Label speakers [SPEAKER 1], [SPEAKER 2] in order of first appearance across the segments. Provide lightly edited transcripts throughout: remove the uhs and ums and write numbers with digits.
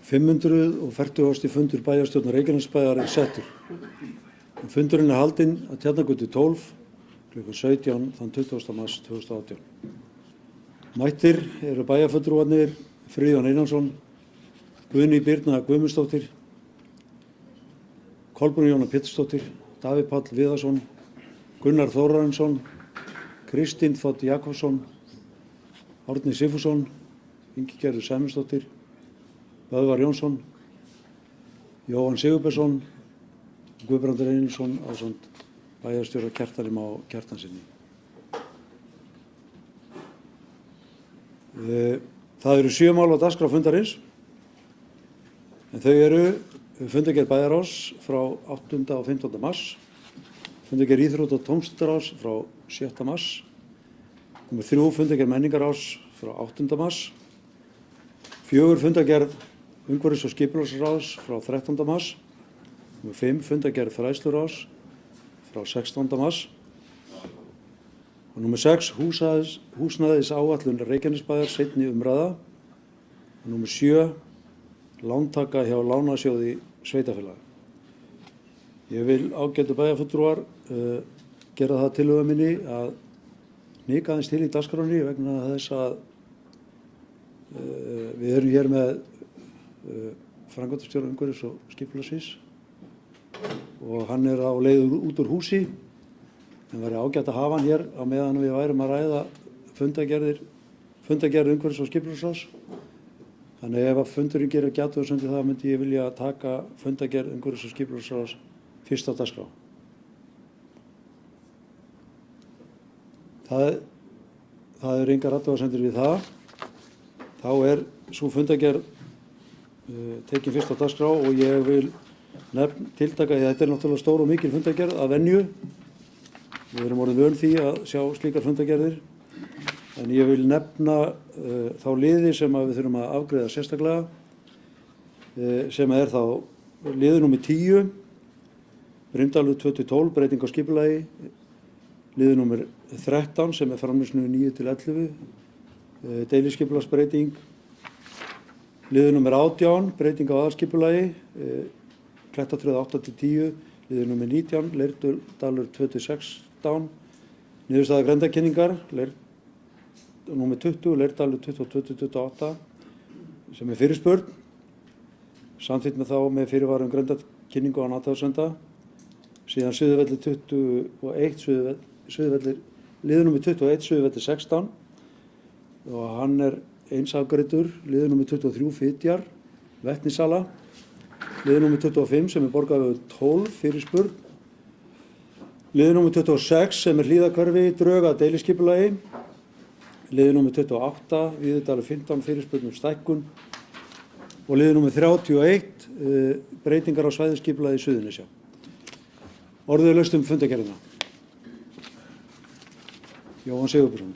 [SPEAKER 1] 540. fundur bæjarstjórnar Reykjanesbæjar settur. Fundurinn haldinn að Tjarnargötu 12 kl. 17 þann 20. mars 2018. Mættir eru bæjarfulltrúarnir Friðjón Einarsson, Guðný Birna Guðmundsdóttir, Kolbrún Jóna Pétursdóttir, Davíð Páll Viðarsson, Gunnar Þórarinsson, Kristín Þ. Jakobsson, Árni Sigfússon, Ingigerður Sæmundsdóttir, Böðvar Jónsson, Jóhann Sigurbjörnsson, Guðbrandur Einarsson ásamt bæjarstjóra Kjartani Má Kjartansinni. Það eru 7 mál á dagskrá fundarins, en þau eru fundargerð bæjarráðs frá 8. og 15. mars, fundargerð íþrótta- og tómstundaráðs frá 6. mars, nr. 3 fundargerð menningarráðs frá 8. mars, 4 fundargerð umhverfis- og skipulagsráðs frá 13. mars, nr. 5 fundargerð fræðsluráðs frá 16. mars og nr. 6 húsnæðisáætlun Reykjanesbæjar seinni umræða og nr. 7 lántaka hjá Lánasjóði sveitarfélaga. Ég vil ágætu bæjarfulltrúar gera það tillögu minni að hnika aðeins til í dagskránni vegna þess að við erum hér með framkvæmdastjóra umhverfis- og skipulagssviðs og hann er á leið út úr húsi. En væri ágætt að hafa hann hér á meðan við værum að ræða fundargerð umhverfis- og skipulagsráðs. Þannig ef að fundurinn gerir athugasemdir það myndi ég vilja taka fundargerð umhverfis- og skipulagsráðs fyrst á dagskrá. Það eru engar athugasemdir við það. Þá er sú fundargerð tekin fyrst á dagskrá og ég vil tiltaka, þetta er náttúrulega stór og mikil fundargerð að venju. Við erum orðin vön því að sjá slíkar fundargerðir, en ég vil nefna þá liði sem við þurfum að afgreiða sérstaklega, sem er þá liður númer 10, Brimdalur 2-12, breyting á skipulagi, liður númer 13 sem er framleiðslu 9-11, deiliskipulagsbreyting, liður númer 18, breyting á aðalskipulagi, Klettatröð 8-10, liður númer 19, Leirdalur 2-16, niðurstaða grenndarkynningar, númer 20, Leirdalur 22-28, sem er fyrirspurn, samþykkt með þá með fyrirvara grenndarkynningu án athugasemda, síðan Suðurvellir 21, liður númer 21, Suðurvellir 16, og hann er eins afgreiddur, liður númer 23, Fitjar, Vetnisala, liður númer 25 sem er Borgarvegur 12, fyrirspurn, liður númer 26 sem er Hlíðahverfi, drög að deiliskipulagi, liður númer 28, Víðidalur 15, fyrirspurn stækkun og liður númer 31, breytingar á svæðisskipulagi Suðurnesja. Orðið er laust fundargerðina. Jóhann Sigurbjörnsson.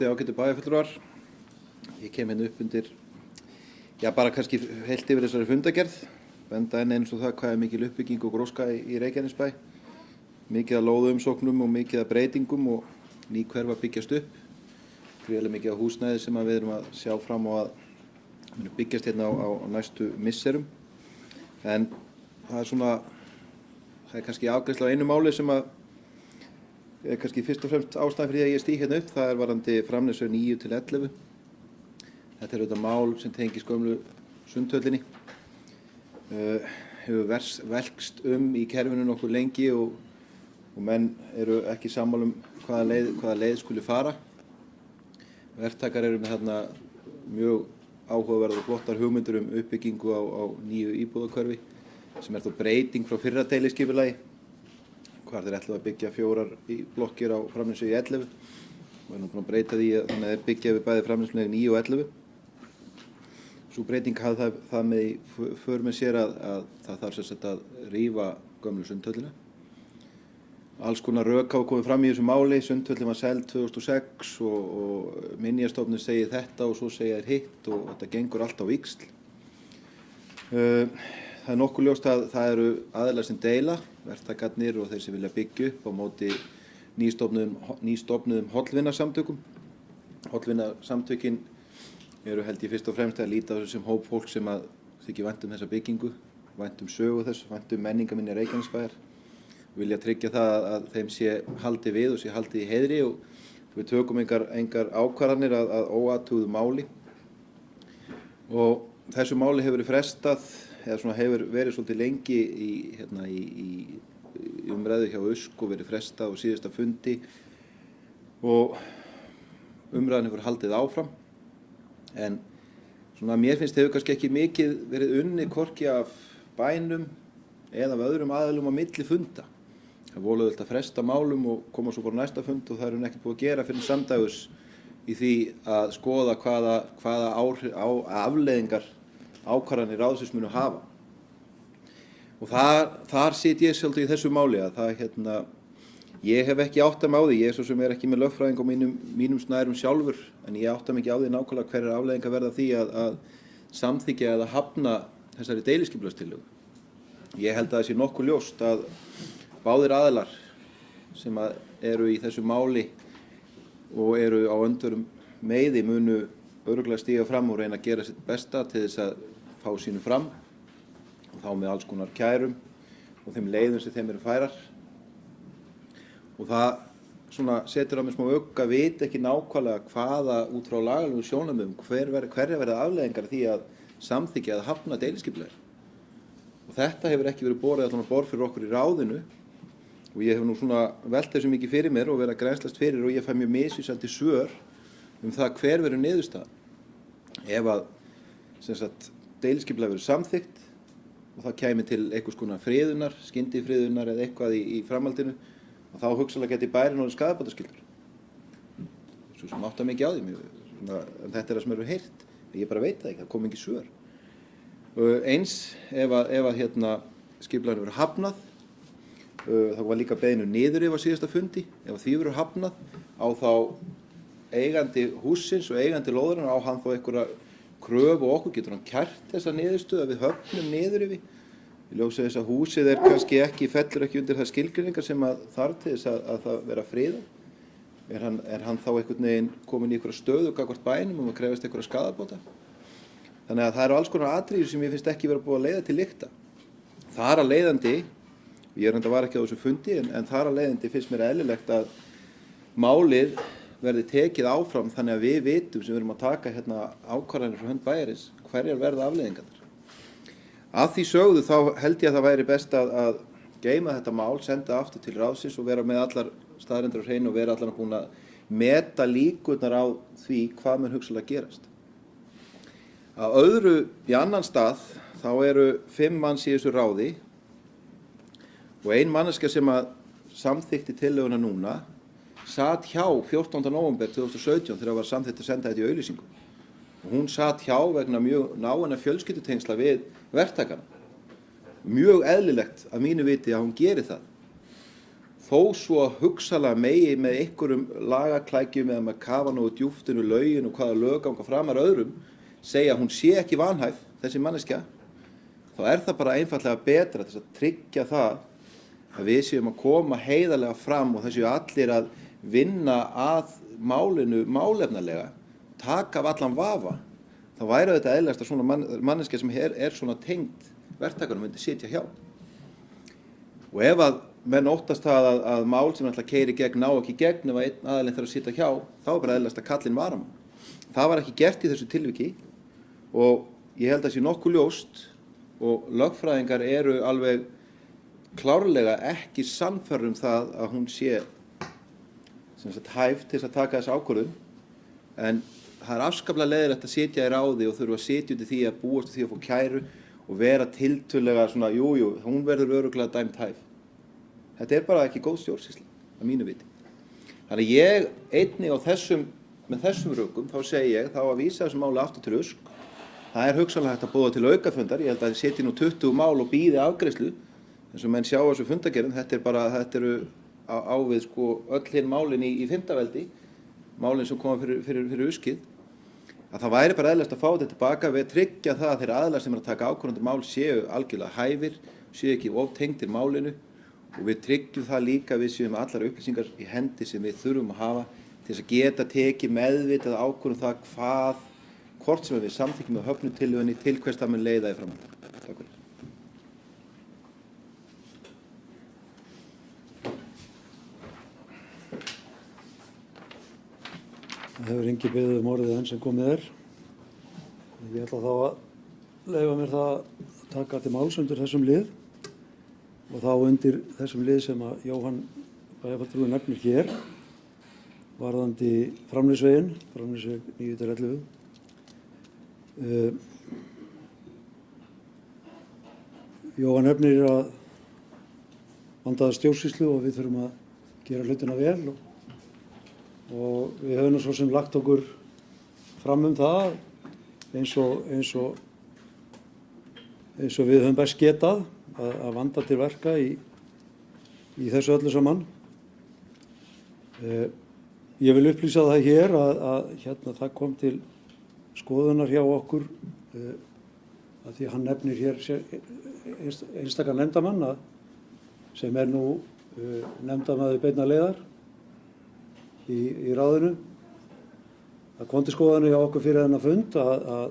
[SPEAKER 2] Ágætu bæjarfulltrúar. Ég kem hérna upp undir, bara kannski heilt yfir þessari fundargerð, benda enn eins og það hvað er mikil uppbygging og gróska í Reykjanesbæ, mikið af lóðumsóknum og mikið af breytingum og ný hverfi að byggjast upp, gríðarlega mikið af húsnæði sem við erum að sjá fram á að muni byggjast hérna á næstu misserum, en það er kannski afgreiðsla á einu máli sem er kannski fyrst og fremst ástæðan fyrir því að ég stíg hérna upp, það er varðandi framleiðslu 9-11. Þetta er auðvitað mál sem tengist gömlu Sundhöllinni. Hefur velkst í kerfinu nokkuð lengi og menn eru ekki sammála hvaða leið skuli fara. Verktakar eru með þarna mjög áhugaverðar og flottar hugmyndir uppbyggingu á nýju íbúðahverfi sem er þó breyting frá fyrra deiliskipulagi. Hvar þeir ætlaðu að byggja 4 blokkir á framleiðslu 11 og er nú búin að breyta því að þannig að þeir byggja við bæði framleiðslu 9 og 11. Sú breyting hafði það með í för með sér að það þarf sem sagt að rífa gömlu Sundhöllina. Alls konar rök hafa komið fram í þessu máli. Sundhöllin var seld 2006 og Minjastofnun segir þetta og svo segja þeir hitt og þetta gengur allt á víxl. Það það nokkuð ljóst að það eru aðilar sem deila, verktakarnir og þeir sem vilja byggja upp á móti nýstofnuðum hollvinasamtökum. Hollvinasamtökin eru held ég fyrst og fremst að líta á þessu sem hóp fólk sem að þykir vænt þessa byggingu, vænt sögu þess, vænt menningarminjar Reykjanesbæjar, vilja tryggja það að þeim sé haldið við og sé haldið í heiðri og við tökum engar ákvarðanir að óathuguðu máli. Og þessu máli hefur verið frestað, eða svona hefur verið svolítið lengi í umræðu hjá USK og verið frestað á síðasta fundi og umræðan hefur haldið áfram. En svona mér finnst hefur kannski ekki mikið verið unnið hvorki af bænum eða af öðrum aðilum á milli funda. Það er voru auðvitað að fresta málum og koma svo bara næsta fund og það er ekkert búið að gera fyrir samdægus í því að skoða hvaða afleiðingar ákvarðanir ráðsins munu hafa. Og þar sit ég svolítið í þessu máli að ég hef ekki áttað mig á því, ég svo sem ekki með lögfræðing á mínum snærum sjálfur, en ég áttað mig ekki á því nákvæmlega hverjar afleiðingar verða því að samþykkja eða hafna þessari deiliskipulagstillögu. Ég held að það sé nokkuð ljóst að báðir aðilar sem eru í þessu máli og eru á öndurum meiði munu örugglega stíga fram og reyna að gera sitt besta til þess að fá sínu fram og þá með alls konar kærum og þeim leiðum sem þeim eru færar. Og það svona setur á mig smá ugg að vita ekki nákvæmlega hvaða út frá lagalegum sjónarmiðum hverjar verða afleiðingar því að samþykkja að hafna deiliskipulagi. Og þetta hefur ekki verið borið allan á borð fyrir okkur í ráðinu og ég hef nú svona velt þessu mikið fyrir mér og verið að grænslast fyrir og ég fæ mjög misvísandi svör það hver verður niðurstaðan. Ef að deiliskipulagi verður samþykkt og það kæmi til einhvers konar friðunar, skyndifriðunar eða eitthvað í framhaldinu og þá hugsanlega geti bærinn orðið skaðabótaskyldur. Svo sem áttar mikið á því, en þetta er það sem eru heyrt. Ég bara veit það ekki, það kom ekki svör. Eins ef skipulaginu verður hafnað, það var líka beðinu niðurrif á síðasta fundi, ef því verður hafnað á þá eigandi hússins og eigandi lóðarinnar á hann þá einhverja kröfu og okkur getur hann kært þessa niðurstöðu að við höfnum niðurrifi. Ég ljósi þess að húsið fellur ekki undir það skilgreiningar sem þarf til þess að það vera friðað. Er hann þá einhvern veginn komin í einhverja stöðu gagnvart bænum að krefast einhverja skaðabóta? Þannig að það eru alls konar atriði sem ég finnst ekki vera búið að leiða til lykta. Þar að leiðandi, ég var ekki á þessu fundi, en þar að leiðandi finnst mér eðlilegt að málið verði tekið áfram þannig að við vitum sem við erum að taka ákvarðanir frá hönd bæjarins hverjar verða afleiðingarnar. Að því sögðu þá held ég að það væri best að geyma þetta mál, senda aftur til ráðsins og vera með allar staðreyndir á hreinu og vera allan búin að meta líkurnar á því hvað mun hugsanlega gerast. Að öðru í annan stað þá eru 5 manns í þessu ráði og ein manneskja sem samþykkti tillöguna núna sat hjá 14. nóvember 2017 þegar var samþykkt að senda þetta í auglýsingu. Og hún sat hjá vegna mjög náinna fjölskyldutengsla við verktakana. Mjög eðlilegt að mínu viti að hún geri það. Þó svo að hugsanlega megi með einhverjum lagaklækjum eða með kafa nógu djúpt inn í lögin og hvaða lög ganga framar öðrum segja að hún sé ekki vanhæf, þessi manneskja, þá er það bara einfaldlega betra til að tryggja það að við séum að koma heiðarlega fram og það séu allir að vinna að málinu málefnalega, taka af allan vafa. Þá væri þetta eðlilegast að svona manneskja sem er svona tengd verktakanum myndi sitja hjá. Og ef að menn óttast það að mál sem ætla að keyra í gegn ná ekki í gegn ef að einn aðilinn þarf að sitja hjá, þá er bara eðlilegast að kallinn varamann. Það var ekki gert í þessu tilviki og ég held að sé nokkuð ljóst og lögfræðingar eru alveg klárlega ekki sannfærðir það að hún sé hæf til að taka þessa ákvörðun, en það er afskaplega leiðilegt að sitja í ráði og þurfa að sitja út í því að búast því að fá kæru og vera tiltölulega svona, hún verður örugglega dæmd hæf. Þetta er bara ekki góð stjórnsýsla, að mínu viti. Þannig að ég einnig með þessum rökum, þá segi ég, þá að vísa þessum máli aftur til USK. Það er hugsanlega hægt að boða til aukafundar, ég held að það sitji nú 20 mál og bíði afgreiðslu, eins og menn sjá þessu fundagerðum, þetta eru ávið öll hinn málin í fimmtaveldi, málin sem koma fyrir USKið. að það væri bara eðlilegt að fá þetta tilbaka við að tryggja það að þeir aðilar sem eru að taka ákvörðandi mál séu algjörlega hæfir, séu ekki oftengdir málinu og við tryggjum það líka að við séum allar upplýsingar í hendi sem við þurfum að hafa til þess að geta tekið meðvitað ákvörðum það hvort sem við samþykkjum með höfnunartillögunni til hvers það mun leiða í framhaldinu. Takk fyrir.
[SPEAKER 1] Það hefur engi beðið orðið enn sem komið er. Ég ætla þá að leyfa mér það að taka til máls undir þessum lið og þá undir þessum lið sem að Jóhann bæjarfulltrúi nefnir hér varðandi Framnesveginn, Framnesveg 9-11. Jóhann nefnir að vandaða stjórnsýslu og við þurfum að gera hlutina vel og við höfum svo sem lagt okkur fram það eins og við höfum best getað að vanda til verka í þessu öllu saman. Ég vil upplýsa það hér að hérna það kom til skoðunar hjá okkur að því hann nefnir hér einstaka nefndamann sem nú nefndamaður beinna leiðar í ráðinu. Það kom til skoðunar hjá okkur fyrir þennan fund að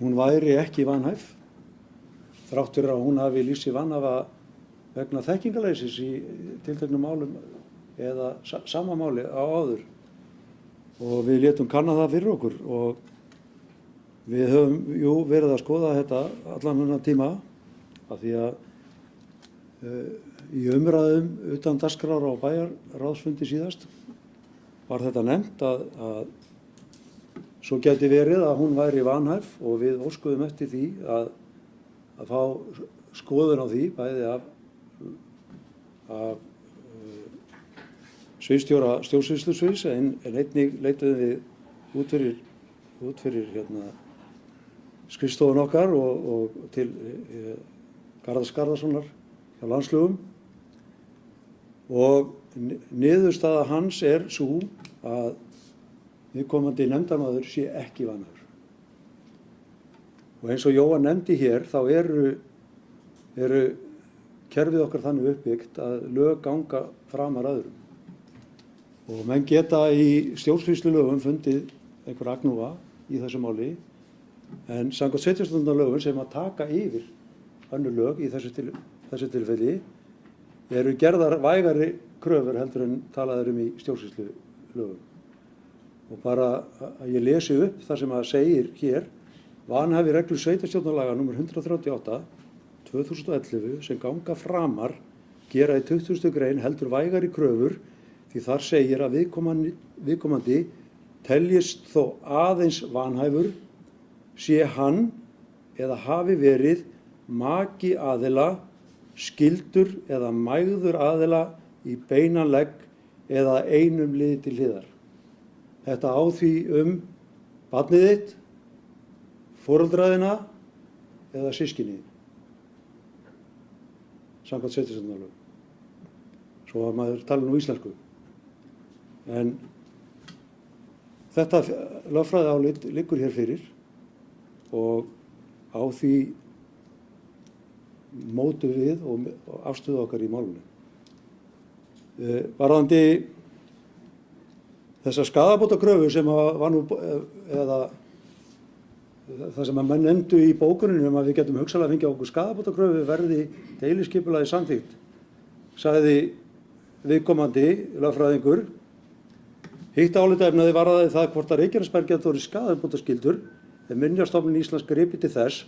[SPEAKER 1] hún væri ekki vanhæf þrátt fyrir að hún hafi lýst sig vanhæfa vegna þekkingarleysis í tilteknum málum eða sama máli á áður. Og við létum kanna það fyrir okkur og við höfum verið að skoða þetta allan þennan tíma af því að í umræðum utan dagskrár á bæjarráðsfundi síðast var þetta nefnt að svo gæti verið að hún væri vanhæf og við óskuðum eftir því að fá skoðun á því bæði af sviðsstjóra stjórnsýslusviðs en einnig leituðum við út fyrir skrifstofun okkar og til Garðars Garðarssonar hjá landslögum og niðurstaða hans sú að viðkomandi nefndarmaður sé ekki vanhæfur. Og eins og Jóhann nefndi hér þá eru kerfið okkar þannig uppbyggt að lög ganga framar öðrum. Og menn geta í stjórnsýslulögum fundið einhver agnúa í þessu máli en samkvæmt sveitarstjórnarlögum sem að taka yfir önnur lög í þessu tilfelli eru gerðar vægari kröfur heldur en talað í stjórnsýslulögum. Og bara að ég lesi upp það sem að segir hér vanhæfi reglur sveitarstjórnarlaga nr. 138 2011 sem ganga framar gera í 20. grein heldur vægari kröfur því þar segir að viðkomandi teljist þó aðeins vanhæfur sé hann eða hafi verið maki aðila, skyldur eða mægður aðila í beinan legg eða einum liði til hliðar. Þetta á því barnið þitt, foreldra eða systkini samkvæmt sveitarstjórnarlögum. Svo að maður tala nú íslensku. En þetta lögfræðiálit liggur hér fyrir og á því mótum við og afstöðu okkar í málinu. Varðandi þessa skaðabótakröfu sem var nú, eða það sem að menn nefndu í bókuninum að við getum hugsanlega fengið okkur skaðabótakröfu verði deiliskipulagið samþykkt, sagði viðkomandi lögfræðingur. Hitt álitaefnið varðaði það hvort að Reykjanesbær geti orðið skaðabótaskyldur ef Minjastofnun Íslands gripi til þess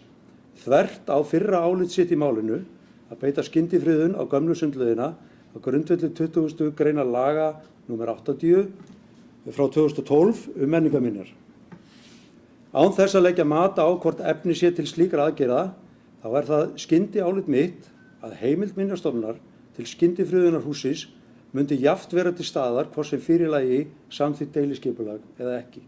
[SPEAKER 1] þvert á fyrra álit sitt í málinu að beita skyndifriðun á gömlu sundlaugina á grundvelli 20. greinar laga nr. 80 frá 2012 menningarminjar. Án þess að leggja mat á hvort efni sé til slíkra aðgerða þá það skyndiálit mitt að heimild Minjastofnunar til skyndifriðunar hússins myndi jafnt vera til staðar hvort sem fyrir lagi samþykkt deiliskipulag eða ekki.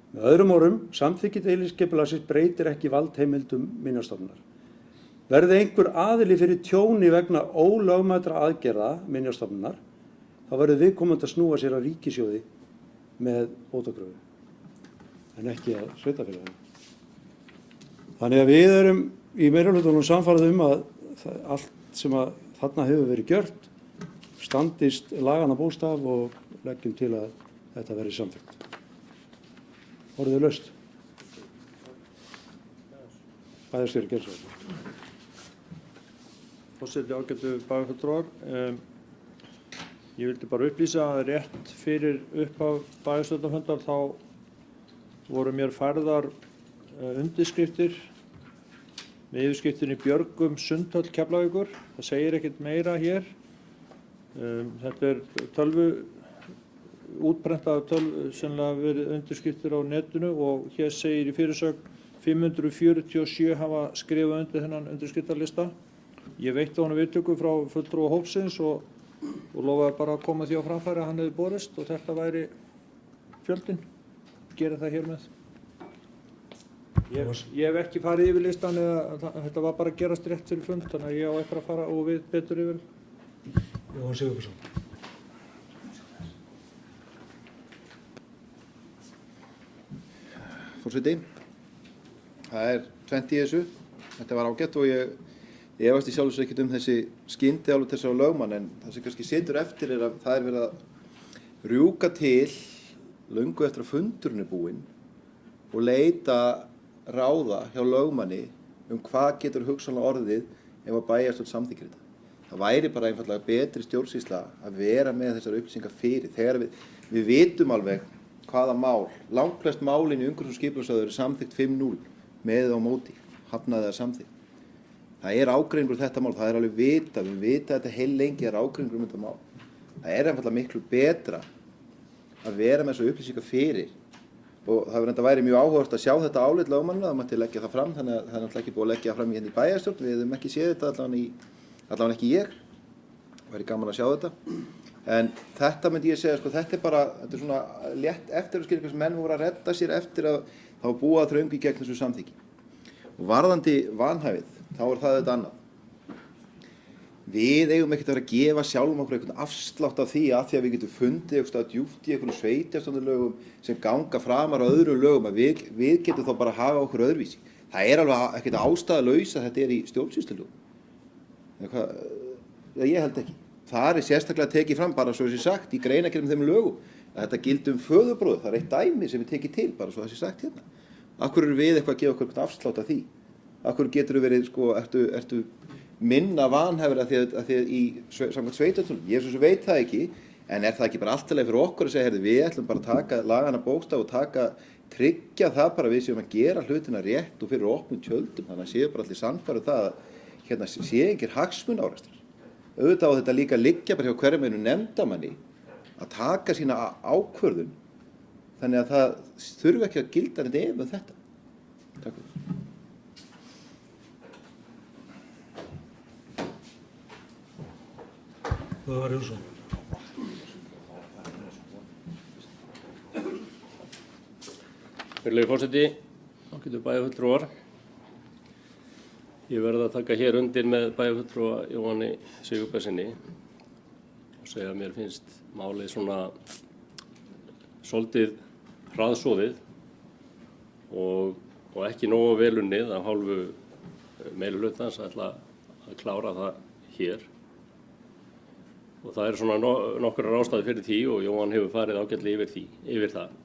[SPEAKER 1] Með öðrum orðum, samþykki deiliskipulagsins breytir ekki valdheimildum Minjastofnunar. Verði einhver aðili fyrir tjóni vegna ólögmætra aðgerða Minjastofnunar, þá verður viðkomandi að snúa sér að ríkissjóði með bótakröfu. en ekki að sveitarfélaginu. Þannig að við erum í meirihlutanum sannfærð að allt sem að þarna hefur verið gjört standist laganna bókstaf og leggjum til að þetta verði samþykkt. Orðið laust. Bæjarstjóri Gerðsveitar.
[SPEAKER 3] Forseti, ágætu bæjarfulltrúar. Ég vildi bara upplýsa að rétt fyrir upphaf bæjarstjórnarfundar þá voru mér færðar undirskriftir með yfirskriftinni Björgum Sundhöll Keflavíkur. Það segir ekkert meira hér. Þetta er útprentað sennilega verið undirskriftir á netinu og hér segir í fyrirsögn 547 hafa skrifað undir þennan undirskriftarlista. Ég veitti honum viðtöku frá fulltrúa hópsins og lofaði bara að koma því á framfæri að hann hefði borist og þetta væri fjöldinn. Gera það hér með. Ég hef ekki farið yfir listan eða þetta var bara að gerast rétt fyrir fund, þannig að ég á eftir að fara og við betur yfir.
[SPEAKER 1] Jóhann Sigurðsson.
[SPEAKER 2] Forseti, það er 20 í þessu. Þetta var ágætt og ég efast í sjálfu sér ekkert þessi skyndiálit þessara lögmann, en það sem kannski situr eftir er að það er verið að rjúka til löngu eftir að fundurinn er búinn og leita ráða hjá lögmanni hvað getur hugsanlega orðið ef að bæjarstjórn samþykkir þetta. Það væri bara einfaldlega betri stjórnsýsla að vera með þessar upplýsingar fyrir. Þegar við vitum alveg hvaða mál, langflest málin í umhverfis- og skipulagssvæði eru samþykkt 5-0 með og móti, hafnaði eða samþykkt. Það er ágreiningur þetta mál, það er alveg vita, við vita þetta heil lengi er ágreiningur þetta mál. Það er einfaldlega miklu betra að vera með þessar upplýsingar fyrir. Og það væri mjög áhugavert að sjá þetta álit lögmannanna, það mætti leggja það fram, þannig að það er náttúrulega ekki búið að leggja það fram hérna í bæjarstjórn, við hefum ekki séð þetta allavega ekki ég, það væri gaman að sjá þetta. En þetta myndi ég segja, sko, þetta er svona létt eftirskilningar sem menn voru að redda sér eftir að þá búa þröngu í gegn þessu samþykki. Og varðandi vanhæfið, þá er það þetta annað. Við eigum ekkert að vera að gefa sjálfum okkur einhvern afslátt af því að við getum fundið eitthvað djúpt í einhverjum sveitarstjórnarlögum sem ganga framar á öðrum lögum að við getum þá bara að hafa okkur öðruvísi. Það er alveg ekkert ástæðulaust að þetta er í stjórnsýslulögum. Ég held ekki. Það er sérstaklega tekið fram bara svo þessi sagt í greinargerð þeim lögum að þetta gildi föðurbróður. Það er eitt dæmi sem við tekið til bara svo þessi sagt hérna. Af hverju eru við eitthvað að gefa okkur einhvern afslátt af því? Af hverju getur verið, sko, ertu minna vanhæfur að því í samkvæmt sveitarstjórnum. Ég svo veit það ekki, en er það ekki bara allt í lagi fyrir okkur að segja, heyrðu, við ætlum bara að taka lagana bókstaf og tryggja það bara við séum að gera hlutina rétt og fyrir opnum tjöldum, þannig að séu bara allir sannfæru það að hérna sé engir hagsmunaárekstrar. Auðvitað á þetta líka liggja bara hjá hverjum einu nefndarmanni að taka sína ákvörðun, þannig að það þurfi ekki að gilda neitt ef þetta. Takk fyrir.
[SPEAKER 4] Virðulegi forseti, ágætu bæjarfulltrúar. Ég verð að taka hér undir með bæjarfulltrúa Jóhanni Sigurbergssyni og segja að mér finnst málið svona svolítið hraðsoðið og ekki nógu vel unnið af hálfu meirihlutans að ætla að klára það hér. Og það er svona nokkrar ástæður fyrir því og Jóhann hefur farið ágætlega yfir það.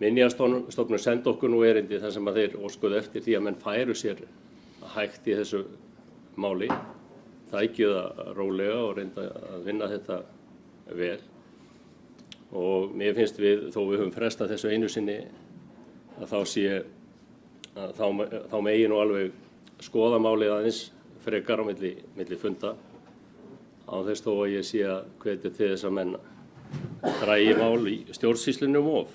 [SPEAKER 4] Minjastofnun sendi okkur nú erindi þar sem að þeir óskuðu eftir því að menn færu sér hægt í þessu máli, þækju það rólega og reynda að vinna þetta vel. Og mér finnst þó við höfum frestað þessu einu sinni, að þá megi nú alveg skoða málið aðeins frekar á milli funda. Á þess þó að ég sé að hvetja til þess að menn dragi mál í stjórnsýslunum of.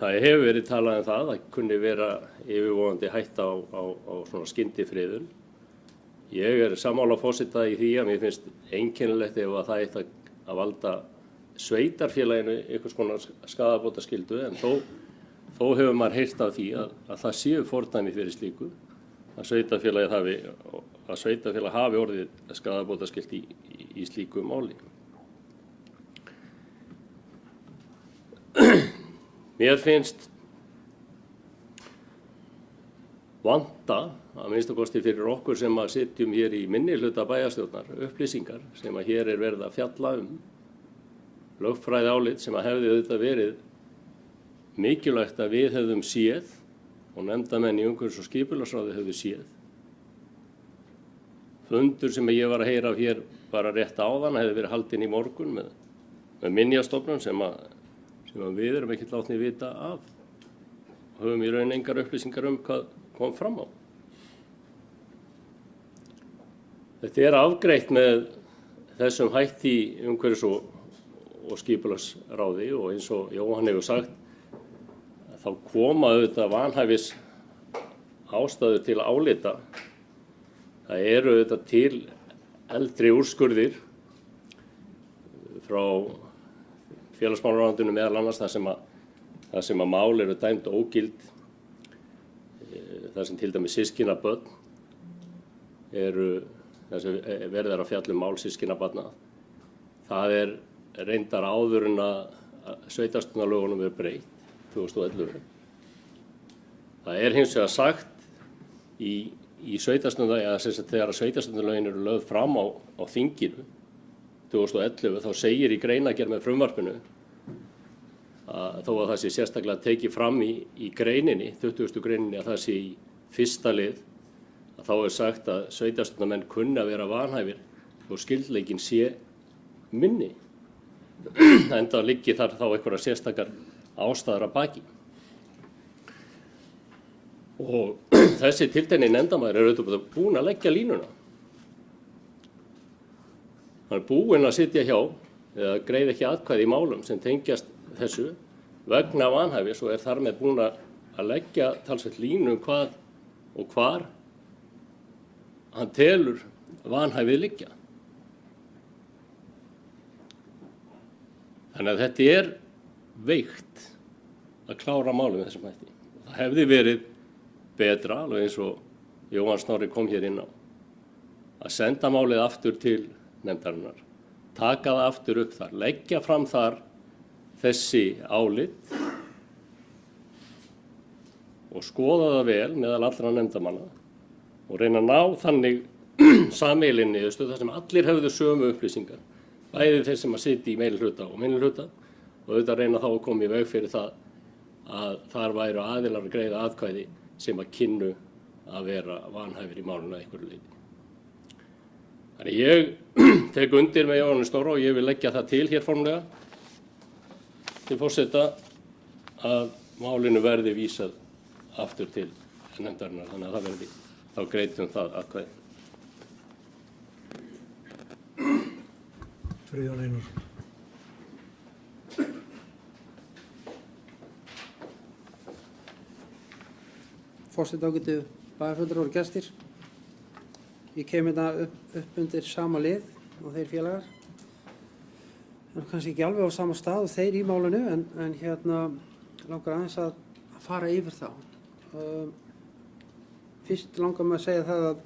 [SPEAKER 4] Það hefur verið talað það að kunni vera yfirvofandi hætta á svona skyndifriðun. Ég er sammála forseta í því að mér finnst einkennilegt ef að það ætti að valda sveitarfélaginu einhvers konar skaðabótaskyldu, en þó hefur maður heyrt af því að það séu fordæmi fyrir slíku, að sveitarfélag hafi orðið skaðabótaskylt í slíku máli. Mér finnst vanta, að minnsta kosti fyrir okkur sem að sitjum hér í minnihluta bæjarstjórnar, upplýsingar sem að hér verið að fjalla lögfræði álit sem að hefði auðvitað verið mikilvægt að við hefðum séð og nefndamenn í umhverfis- og skipulagsráði hefðu séð. Fundur sem ég var að heyra af hér bara rétt áðan hefði verið haldinn í morgun með minjastofnun sem við erum ekkert látnir vita af. Höfum í raun engar upplýsingar hvað kom fram á. Þetta afgreitt með þessum hætti í umhverfis- og skipulagsráði og eins og Jóhann hefur sagt, þá koma auðvitað vanhæfis ástæður til álita. Það eru auðvitað til eldri úrskurðir frá félagsmálaráðuneytinu meðal annars þar sem að mál eru dæmd ógild, þar sem til dæmis systkinabörn þar sem verið að fjalla mál systkinabarna. Það reyndar áður en að sveitarstjórnarlögunum breytt 2011. Það hins vegar sagt í sveitarstjórnarlögin, þegar sveitarstjórnarlögin eru lögð fram á þinginu 2011, þá segir í greinargerð með frumvarpinu að þó að það sé sérstaklega tekið fram í greininni, 20. greininni, að það sé í fyrsta lið, að þá sagt að sveitarstjórnarmenn kunni að vera vanhæfir og skyldleikinn sé minni. Enda liggi þar þá einhverjar sérstakar ástæður að baki. Og þessi tiltekni nefndarmaður auðvitað búinn að leggja línuna. Hann búinn að sitja hjá eða greiða ekki atkvæði í málum sem tengjast þessu vegna vanhæfis og þar með búinn að leggja talsvert línu hvað og hvar hann telur vanhæfið liggja. Þannig að þetta veikt að klára málum með þessum hætti. Það hefði verið betra, alveg eins og Jóhann Snorri kom hér inn á, að senda málið aftur til nefndarinnar, taka það aftur upp þar, leggja fram þar þessi álit og skoða það vel meðal allra nefndarmanna og reyna að ná þannig sameiginlegri niðurstöðu þar sem allir höfðu sömu upplýsingar, bæði þeir sem að sitja í meirihluta og minnihluta, og auðvitað reyna þá að koma í veg fyrir það að þar væru aðilar að greiða atkvæði sem að kynnu að vera vanhæfir í málinu að einhverju leyti. Þannig ég tek undir með Jóhanni Snorra og ég vil leggja það til hér formlega til forseta að málinu verði vísað aftur til nefndarinnar, þannig að það verði þá greitt það atkvæði.
[SPEAKER 1] Friðjón Einarsson.
[SPEAKER 5] Forseti, ágætu bæjarfundur og gestir. Ég kem hérna upp undir sama lið og þeir félagar. En kannski ekki alveg á sama stað og þeir í málinu, en hérna langar aðeins að fara yfir þá. Fyrst langar maður að segja það að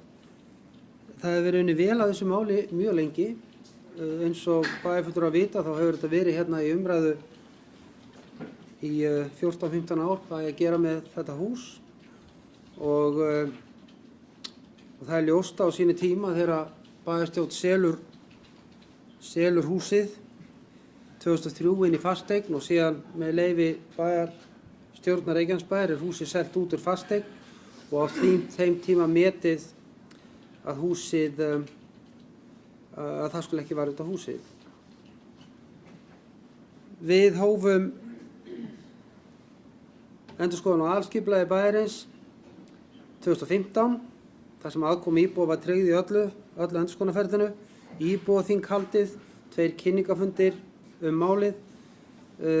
[SPEAKER 5] það hefur verið unnið vel að þessu máli mjög lengi. Eins og bæjarfundur að vita þá hefur þetta verið hérna í umræðu í 14-15 ár hvað ég að gera með þetta hús. Og það ljóst á sínu tíma þegar bæjarstjórn selur húsið 2003 inn í fasteign og síðan með leyfi bæjarstjórnar Reykjanesbæjar húsið selt út úr fasteign og á þeim tíma metið að húsið að það skulle ekki varðveita húsið. Við hófum endurskoðun á aðalskipulagi bæjarins 2015, þar sem aðkomu íbúa var tryggð í öllu endurskoðunarferlinu, íbúaþing haldið, 2 kynningafundir málið,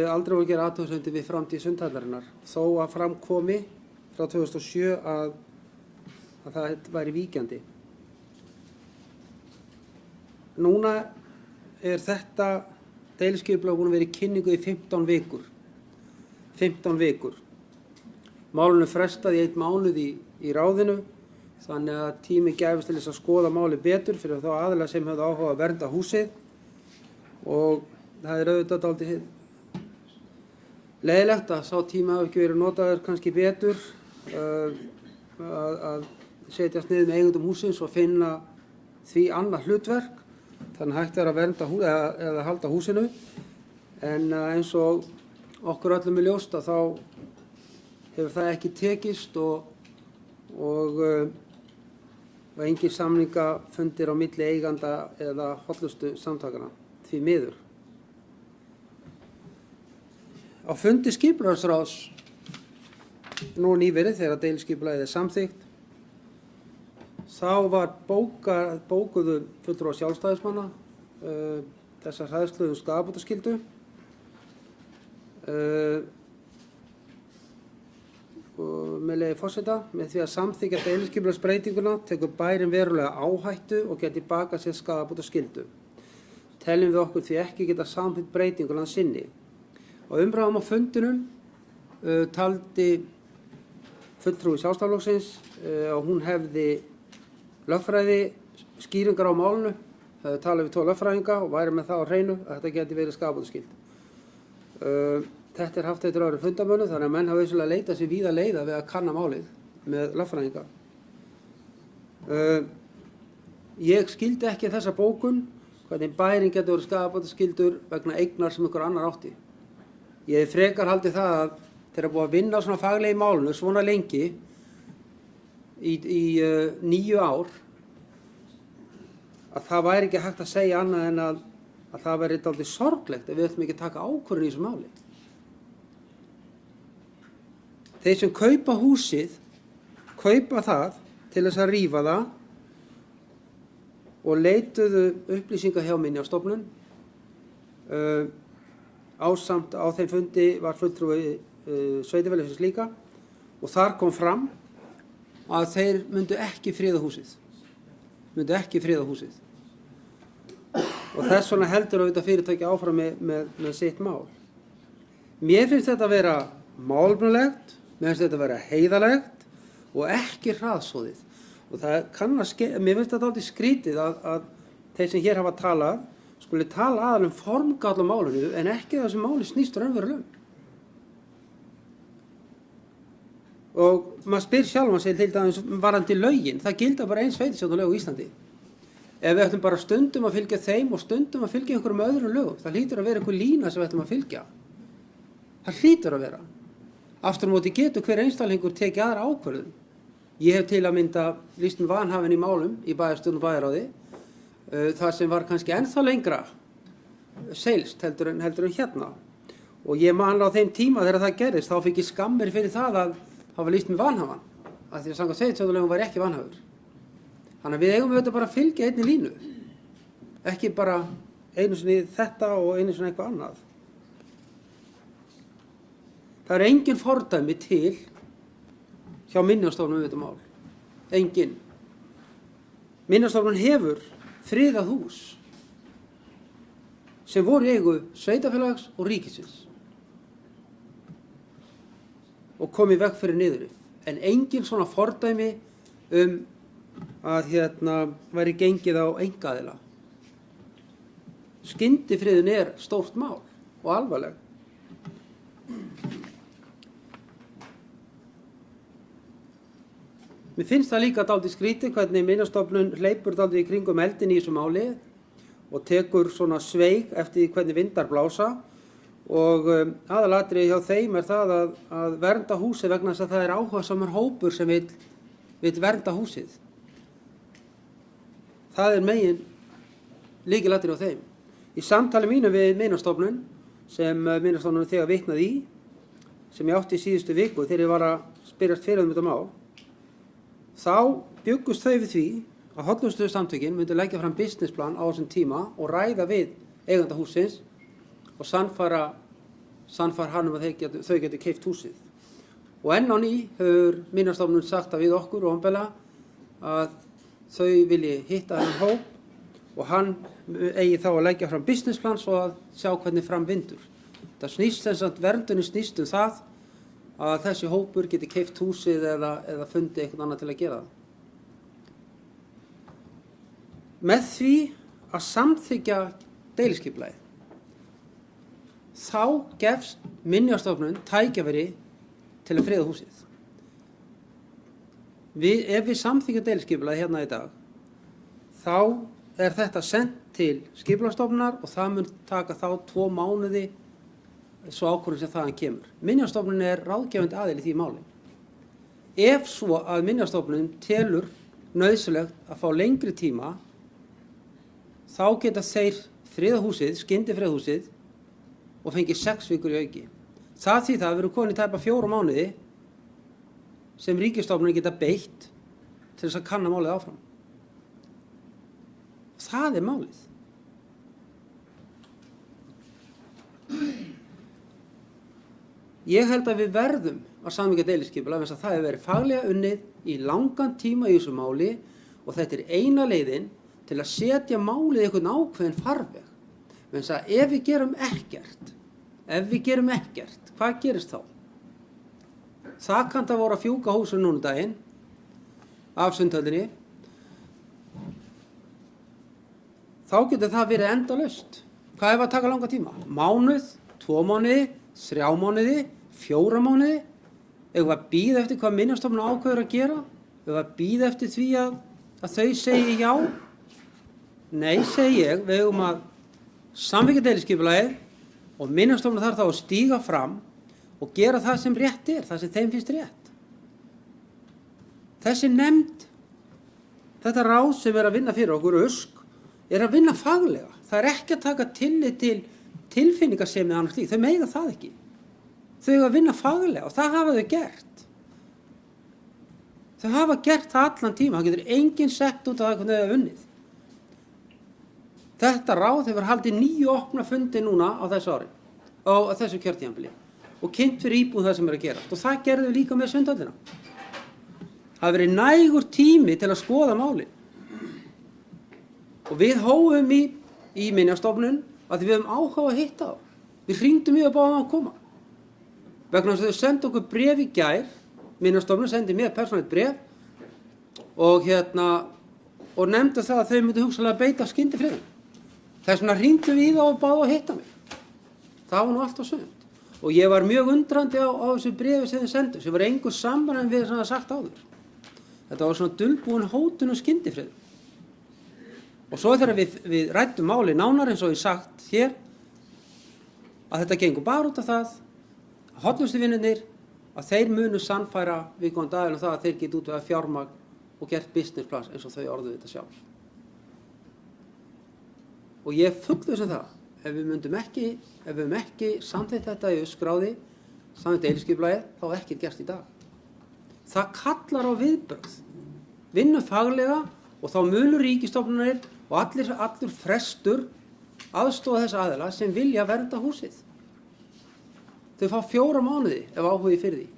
[SPEAKER 5] aldrei voru gerðar athugasemdir við framtíð sundhallarinnar, þó að fram komi frá 2007 að það væri víkjandi. Núna þetta deiliskipulag búin að vera í kynningu í 15 vikur. 15 vikur. Málinu frestað í 1 mánuð í ráðinu, þannig að tími gæfist til þess að skoða máli betur fyrir þá aðila sem höfðu áhuga að vernda húsið og það auðvitað dálítið leiðilegt að sá tíma hafi ekki verið notaður kannski betur að setjast niður með eigendum húsins og finna því annað hlutverk, þannig hægt að vernda eða halda húsinu, en eins og okkur öllum er ljóst að þá hefur það ekki tekist og engin samningafundir á milli eiganda eða hollustu samtakana, því miður. Á fundi skipulagsráðs nú nýverið þegar deiliskipulagið er samþykkt, þá var bókuðu fulltrúar sjálfstæðismanna þessar hræðslu skaðabótaskyldu og með leyfi forseta, með því að samþykkja deiliskipulagsbreytinguna tekur bærinn verulega áhættu og geti bakað sér skaðabótaskyldu. Teljum við okkur því ekki geta samþykkt breytinguna að sinni. Á umræðum á fundinum taldi fulltrúi Sjálfstæðisflokksins að hún hefði lögfræði skýringar á málinu, hefði talað við 2 lögfræðinga og væri með það á hreinu að þetta geti verið skaðabótaskyld. Þetta er haft eftir öðrum fundamönnum, þannig að menn hafa vissulega leitað sér víða leiða við að kanna málið með lögfræðinga. Ég skildi ekki þessa bókun, hvernig bærinn getur verið skaðabótaskyldur vegna eignar sem ykkur annar átti. Ég hef frekar haldið það að þegar búið að vinna svona faglega í málinu svona lengi í 9 ár að það væri ekki hægt að segja annað en að það væri dálítið sorglegt ef við ætlum ekki að taka ákvörðun í þessu máli. Þeir sem kaupa húsið, kaupa það til þess að rífa það og leituðu upplýsinga hjá Minjastofnun. Ásamt á þeim fundi var fulltrúi sveitarfélagsins líka og þar kom fram að þeir myndu ekki friða húsið. Og þess vegna heldur auðvitað fyrirtæki áfram með sitt mál. Mér finnst þetta að vera málefnalegt, mér finnst þetta að vera heiðarlegt og ekki hraðsoðið. Og það mér finnst þetta dálítið skrítið að þeir sem hér hafa talað skuli tala aðal formgalla málinu en ekki það sem máli snýst raunverulega um. Og maður spyr sjálfan sig til dæmis varðandi lögin, það gilda bara eins sveitarstjórnarlög á Íslandi. Ef við ætlum bara stundum að fylgja þeim og stundum að fylgja einhverjum öðrum lögum, það hlýtur að vera einhver lína sem við ætlum að fylgja. Það hlýtur að vera. Aftur á móti getur hver einstaklingur tekið aðra ákvörðun. Ég hef til að mynda lýst mig vanhafinn í málum í bæjarstjórn og bæjarráði, þar sem var kannski ennþá lengra seilst heldur en hérna. Og ég man á þeim tíma þegar það gerðist, þá fikk ég skammir fyrir það að hafa lýst mig vanhafan, af því að samkvæmt sveitarstjórnarlögum var ekki vanhafur. Þannig að við eigum auðvitað bara að fylgja einni línu, ekki bara einu sinni þetta og einu sinni eitthvað annað. Það er engin fordæmi til hjá Minjastofnun þetta mál. Engin. Minjastofnun hefur friðað hús sem voru í eigu sveitarfélags og ríkisins og komið veg fyrir niðurrif. En engin svona fordæmi að væri gengið á einkaaðila. Skyndifriðun er stórt mál og alvarleg. Mér finnst það líka dálítið skrítið hvernig Minjastofnun hleypur dálítið í kringum eldin í þessu máli og tekur svona sveig eftir því hvernig vindar blása og aðalatriði hjá þeim er það að vernda húsið vegna þess að það er áhugasamur hópur sem vill vernda húsið. Það er megin lykilatriði á þeim. Í samtali mínu við Minjastofnun sem Minjastofnun þegar vitnaði í, sem ég átti í síðustu viku þegar ég var að spyrjast fyrir þetta mál, þá bjuggust þau við því að hollustusamtökin myndu leggja fram businessplan á þessum tíma og ræða við eiganda hússins og sannfæra hann að þau geti keypt húsið. Og enn á ný hefur Minjastofnun sagt að við okkur og ombela að þau vilji hitta þennan hóp og hann eigi þá að leggja fram businessplan svo að sjá hvernig fram vindur. Það snýst sem sagt, verndunni snýst það að þessi hópur geti keypt húsið eða fundið eitthvað annað til að gera það. Með því að samþykkja deiliskipulagið þá gefst Minjastofnun tækifæri til að friða húsið. Ef við samþykkjum deiliskipulagið hérna í dag, þá þetta sent til skipulagsstofnunar og það mun taka þá 2 mánuði svo ákvörðun sem þaðan kemur. Minjastofnun ráðgefandi aðili í því máli. Ef svo að Minjastofnun telur nauðsynlegt að fá lengri tíma, þá geta þeir friða húsið, skyndifriða húsið og fengið 6 vikur í auki. Það því það verður komin í tæpa 4 mánuði sem ríkisstofnunir geta beitt til þess að kanna málið áfram. Það málið. Ég held að við verðum að samþykkja deiliskipulag vegna þess að það hefur verið faglega unnið í langan tíma í þessu máli og þetta eina leiðin til að setja málið í einhvern ákveðin farveg. Vegna þess að ef við gerum ekkert, hvað gerist þá? Það kann það voru að fjúka húsum núna daginn af Sundhöllinni. Þá getur það verið endalaust. Hvað ef að taka langa tíma? Mánuð, 2 mánuði, 3 mánuði, 4 mánuði? Ef við að bíða eftir hvað Minjastofnun ákveður að gera? Ef við að bíða eftir því að þau segi já? Nei, segi ég, við eigum að samþykkja deiliskipulagið og Minjastofnun þarf þá að stíga fram og gera það sem rétt það sem þeim finnst rétt. Þessi nefnd, þetta ráð sem að vinna fyrir okkur, USK, að vinna faglega. Það ekki að taka tillit til tilfinningasemi eða annars slíkt. Þau mega það ekki. Þau eiga að vinna faglega og það hafa þau gert. Þau hafa gert það allan tíma. Það getur enginn sett út af það hvernig þau hafa unnið. Þetta ráð hefur haldið 9 opna fundi núna á þessu ári, á þessu kjörtímabili og kynnt fyrir íbúum það sem að gerast. Og það gerðum við líka með Sundhöllina. Það hefur verið nægur tími til að skoða málin. Og við hófum í Minjastofnun að við höfum áhuga að hitta þá. Við hringdum í að báða að koma. Vegna þess að þau sendu okkur bréf í gær, Minjastofnun sendi mér persónulegt bréf og nefndu það að þau myndu hugsanlega beita skyndifriðun. Þess vegna hringdum við í þá og báða að hitta mig. Það var nú allt á sumt. Og ég var mjög undrandi á þessu bréfi sem þau sendu, sem var engu samband við sem það sagt áður. Þetta var svona dulbúin hótun og skyndifriðun. Og svo þegar við ræddum máli nánar eins og ég sagt hér að þetta gengur bara út af það að hollustuvinnirnir að þeir munu sannfæra viðkomandi aðilum það að þeir geta útvegað fjármagn og gert business plan eins og þau orðuðu þetta sjálf. Og ég fullviss um það ef við höfum ekki samþykkt þetta í skráði, samþykkt deiliskipulagið, þá ekkert gerst í dag. Það kallar á viðbrögð, vinna faglega og þá munur ríkisstofnanir og allur frestur aðstoða þessa aðila sem vilja vernda húsið. Þau fá 4 mánuði ef áhugi fyrir því.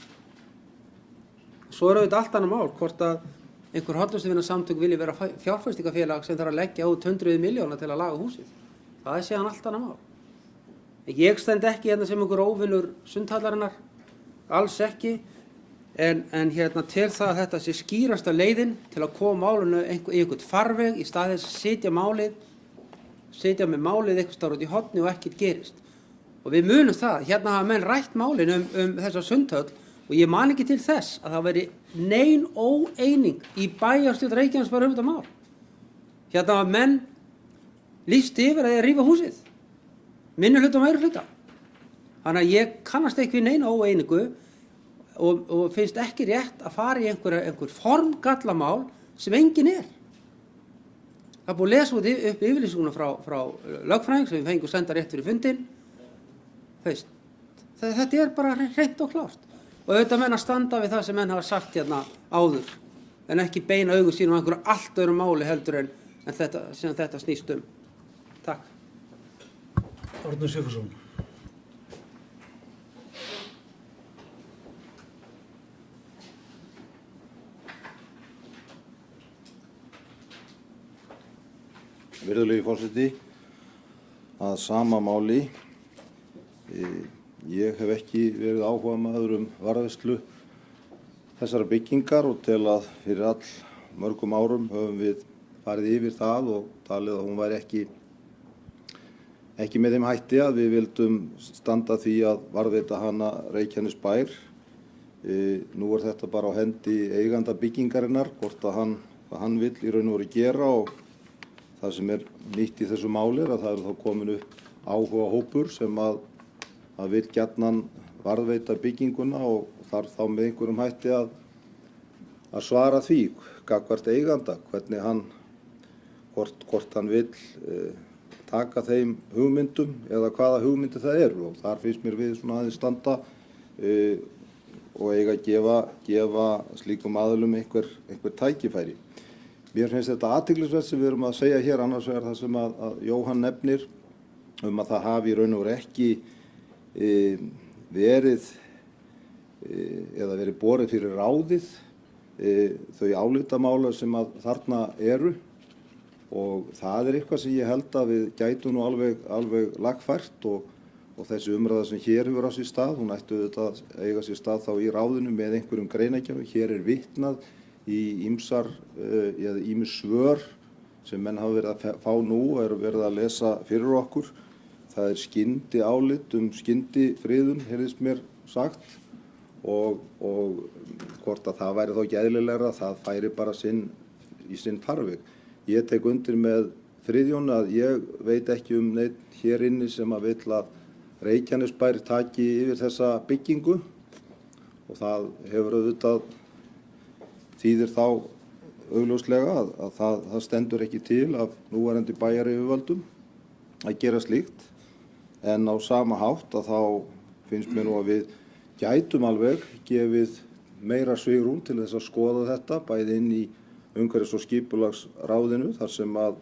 [SPEAKER 5] Svo þetta allt annað mál, hvort að einhver hollustuvinnasamtök vilji vera fjárfestingafélag sem þarf að leggja út 100 milljóna til að laga húsið. Það síðan allt annað mál. Ég stend ekki hérna sem einhver óvinnur Sundhallarinnar, alls ekki. En til það að þetta sé skýrasta leiðin til að koma málinu í einhvern farveg í stað þess að sitja með málið einhvers staðar út í horni og ekkert gerist. Og við munum það, hérna hafa menn rætt málin þessa Sundhöll og ég man ekki til þess að það veri nein óeining í bæjarstjórn Reykjaness bara þetta mál. Hérna hafa menn lýst yfir að rífa húsið, minnihluta og meirihluta. Þannig að ég kannast ekki við neina óeiningu og finnst ekki rétt að fara í einhver formgallamál sem engin Það búið að lesa út upp yfirlýsinguna frá lögfræðing sem við fengum senda rétt fyrir fundinn. Þetta bara hreint og klárt. Og auðvitað menn að standa við það sem menn hafa sagt hérna áður en ekki beina augum sínum á einhverju allt öðru máli heldur en þetta snýst Takk.
[SPEAKER 1] Árni Sigfússon.
[SPEAKER 2] Virðulegi forseti, að sama máli. Ég hef ekki verið áhugamaður varðveislu þessara byggingar og tel að fyrir mörgum árum höfum við farið yfir það og talið að hún væri ekki ekki með þeim hætti að við vildum standa því að varðveita hana Reykjanesbær. Nú þetta bara á hendi eiganda byggingarinnar, hvort að hann vill í raun og veru gera, og það sem nýtt í þessu máli að það þá komin upp áhuga hópur sem að vill gjarnan varðveita bygginguna og þarf þá með einhverjum hætti að svara því gagnvart eiganda, hvernig hvort hann vill taka þeim hugmyndum eða hvaða hugmyndir það eru, og þar finnst mér við svona aðeins standa og eiga að gefa slíkum aðilum einhver tækifæri. Mér finnst þetta athyglisvert sem við erum að segja hér, annars vegar það sem að Jóhann nefnir að það hafi í raun og veru ekki verið borið fyrir ráðið þau álitamála sem að þarna eru, og það eitthvað sem ég held að við gætum nú alveg lagfært, og þessi umræða sem hér hefur á sér stað, hún ætti auðvitað að eiga sér stað þá í ráðinu með einhverjum greinargerðum. Hér vitnað í ýmis svör sem menn hafa verið að fá nú og eru verið að lesa fyrir okkur. Það skyndi álit skyndifriðun, heyrðist mér sagt, og hvort að það væri þá ekki eðlilegra, það færi bara í sinn farveg. Ég tek undir með Friðjón að ég veit ekki neitt hér inni sem að vill að Reykjanesbær taki yfir þessa byggingu, og það hefur auðvitað þýðir þá augljóslega að það stendur ekki til af núverandi bæjaryfirvöldum að gera slíkt, en á sama hátt að þá finnst mér nú að við gætum alveg gefið meira svigrúm til þess að skoða þetta, bæði inn í umhverfis- og skipulagsráðinu, þar sem að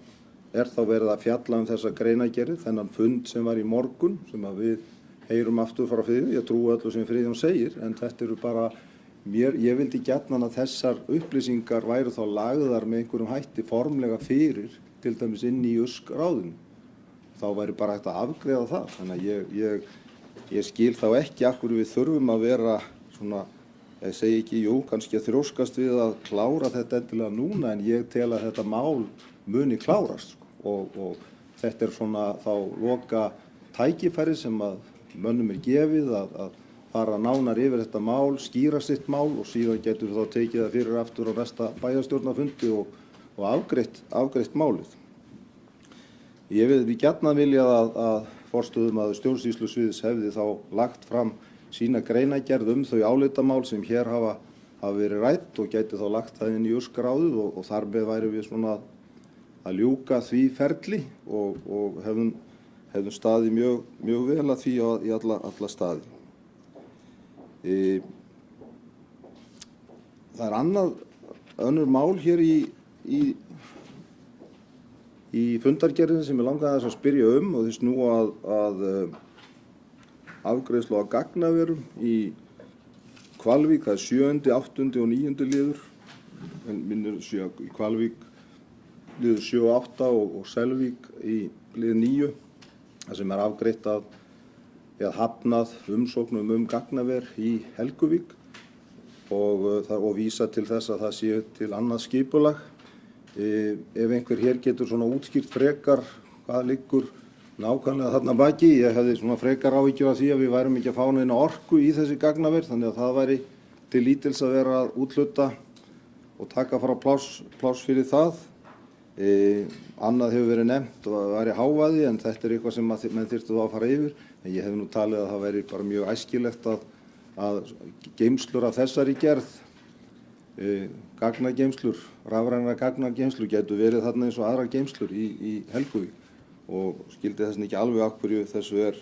[SPEAKER 2] þá verið að fjalla þessa greinargerð, þennan fund sem var í morgun, sem að við heyrum aftur frá Friðjón. Ég trúi öllu sem Friðjón segir, en þetta eru bara ég vildi gjarnan að þessar upplýsingar væru þá lagðar með einhverjum hætti formlega fyrir, til dæmis inn í ráðinu. Þá væri bara hægt að afgreiða það. Þannig að ég skil þá ekki af hverju við þurfum að vera svona, ég segi ekki, kannski að þrjóskast við að klára þetta endilega núna, en ég tel að þetta mál muni klárast, og þetta svona þá loka tækifæri sem að mönnum gefið að fara nánar yfir þetta mál, skýra sitt mál, og síðan getur við þá tekið það fyrir aftur á næsta bæjarstjórnarfundi og afgreitt málið. Við gjarnan viljað að forstöðumaður stjórnsýslusviðs hefði þá lagt fram sína greinargerð þau álitamál sem hér hafa verið rædd, og gæti þá lagt það inn í ráðið, og þar með væri við svona að ljúka því ferli, og hefðum staðið mjög vel að því í alla staði. Það önnur mál hér í fundargerðinni sem ég langaði að spyrja og þess nú að afgreiðslu á gagnaverum í Hvalvík, það 7., 8. og 9. liður, minnir í Hvalvík liður 7 og 8 og Selvík í lið 9, það sem afgreitt að hafnað umsóknum gagnaver í Helguvík, og vísa til þess að það sé til annað skipulag. Ef einhver hér getur svona útskýrt frekar hvað liggur nákvæmlega þarna baki, ég hefði svona frekar áhyggjur af því að við værum ekki að fá neina orku í þessi gagnaver, þannig að það væri til lítils að vera að úthluta og taka frá pláss fyrir það. Annað hefur verið nefnt og væri hávaði, en þetta eitthvað sem menn þyrftu þá að fara yfir, en ég hef nú talið að það væri bara mjög æskilegt að geymslur af þessari gerð, gagnageymslur, rafrænar gagnageymslur getur verið þarna eins og aðrar geymslur í Helguvík, og skildi þess ekki alveg af hverju þessu er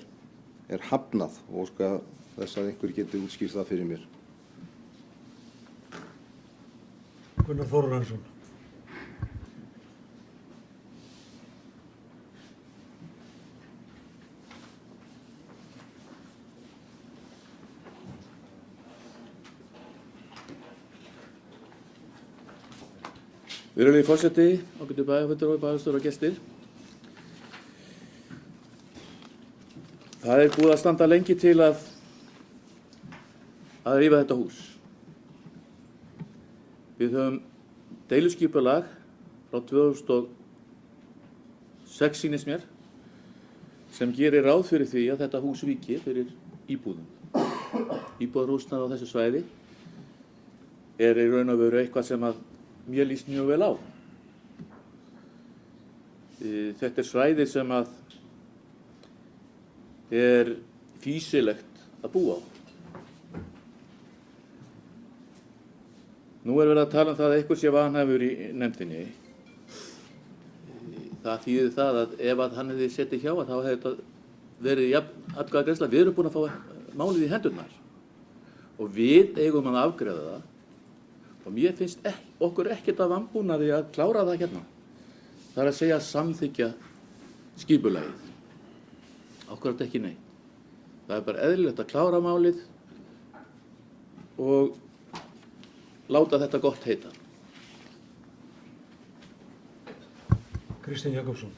[SPEAKER 2] hafnað, og óska þess að einhver geti útskýrt það fyrir mér.
[SPEAKER 1] Gunnar Þórarinsson.
[SPEAKER 6] Virðulegi forseti, ágætu bæjarfulltrúar, bæjarstjórar og gestir. Það búið að standa lengi til að rífa þetta hús. Við höfum deiliskipulag frá 2006 sýnist mér, sem gerir ráð fyrir því að þetta hús víki fyrir íbúðum. Íbúðarhúsnæði á þessu svæði er í raun og veru eitthvað sem að mér líst mjög vel á. Þetta er svæði sem að er fýsilegt að búa á. Nú er verið að tala um það að eitthvað sé vanhæfur í nefndinni. Það þýðir það að ef að hann hefði setið hjá þá hefði þetta verið atkvæðagreiðsla. Við erum búin að fá málið í hendurnar og við eigum að afgreiða það og mér finnst okkur ekkert að vanbúnaði að klára það hérna. Það er að segja samþykkja skipulagið. Akkurat ekki nei. Það er bara eðlilegt að klára málið og láta þetta gott heita.
[SPEAKER 1] Kristinn Jakobsson.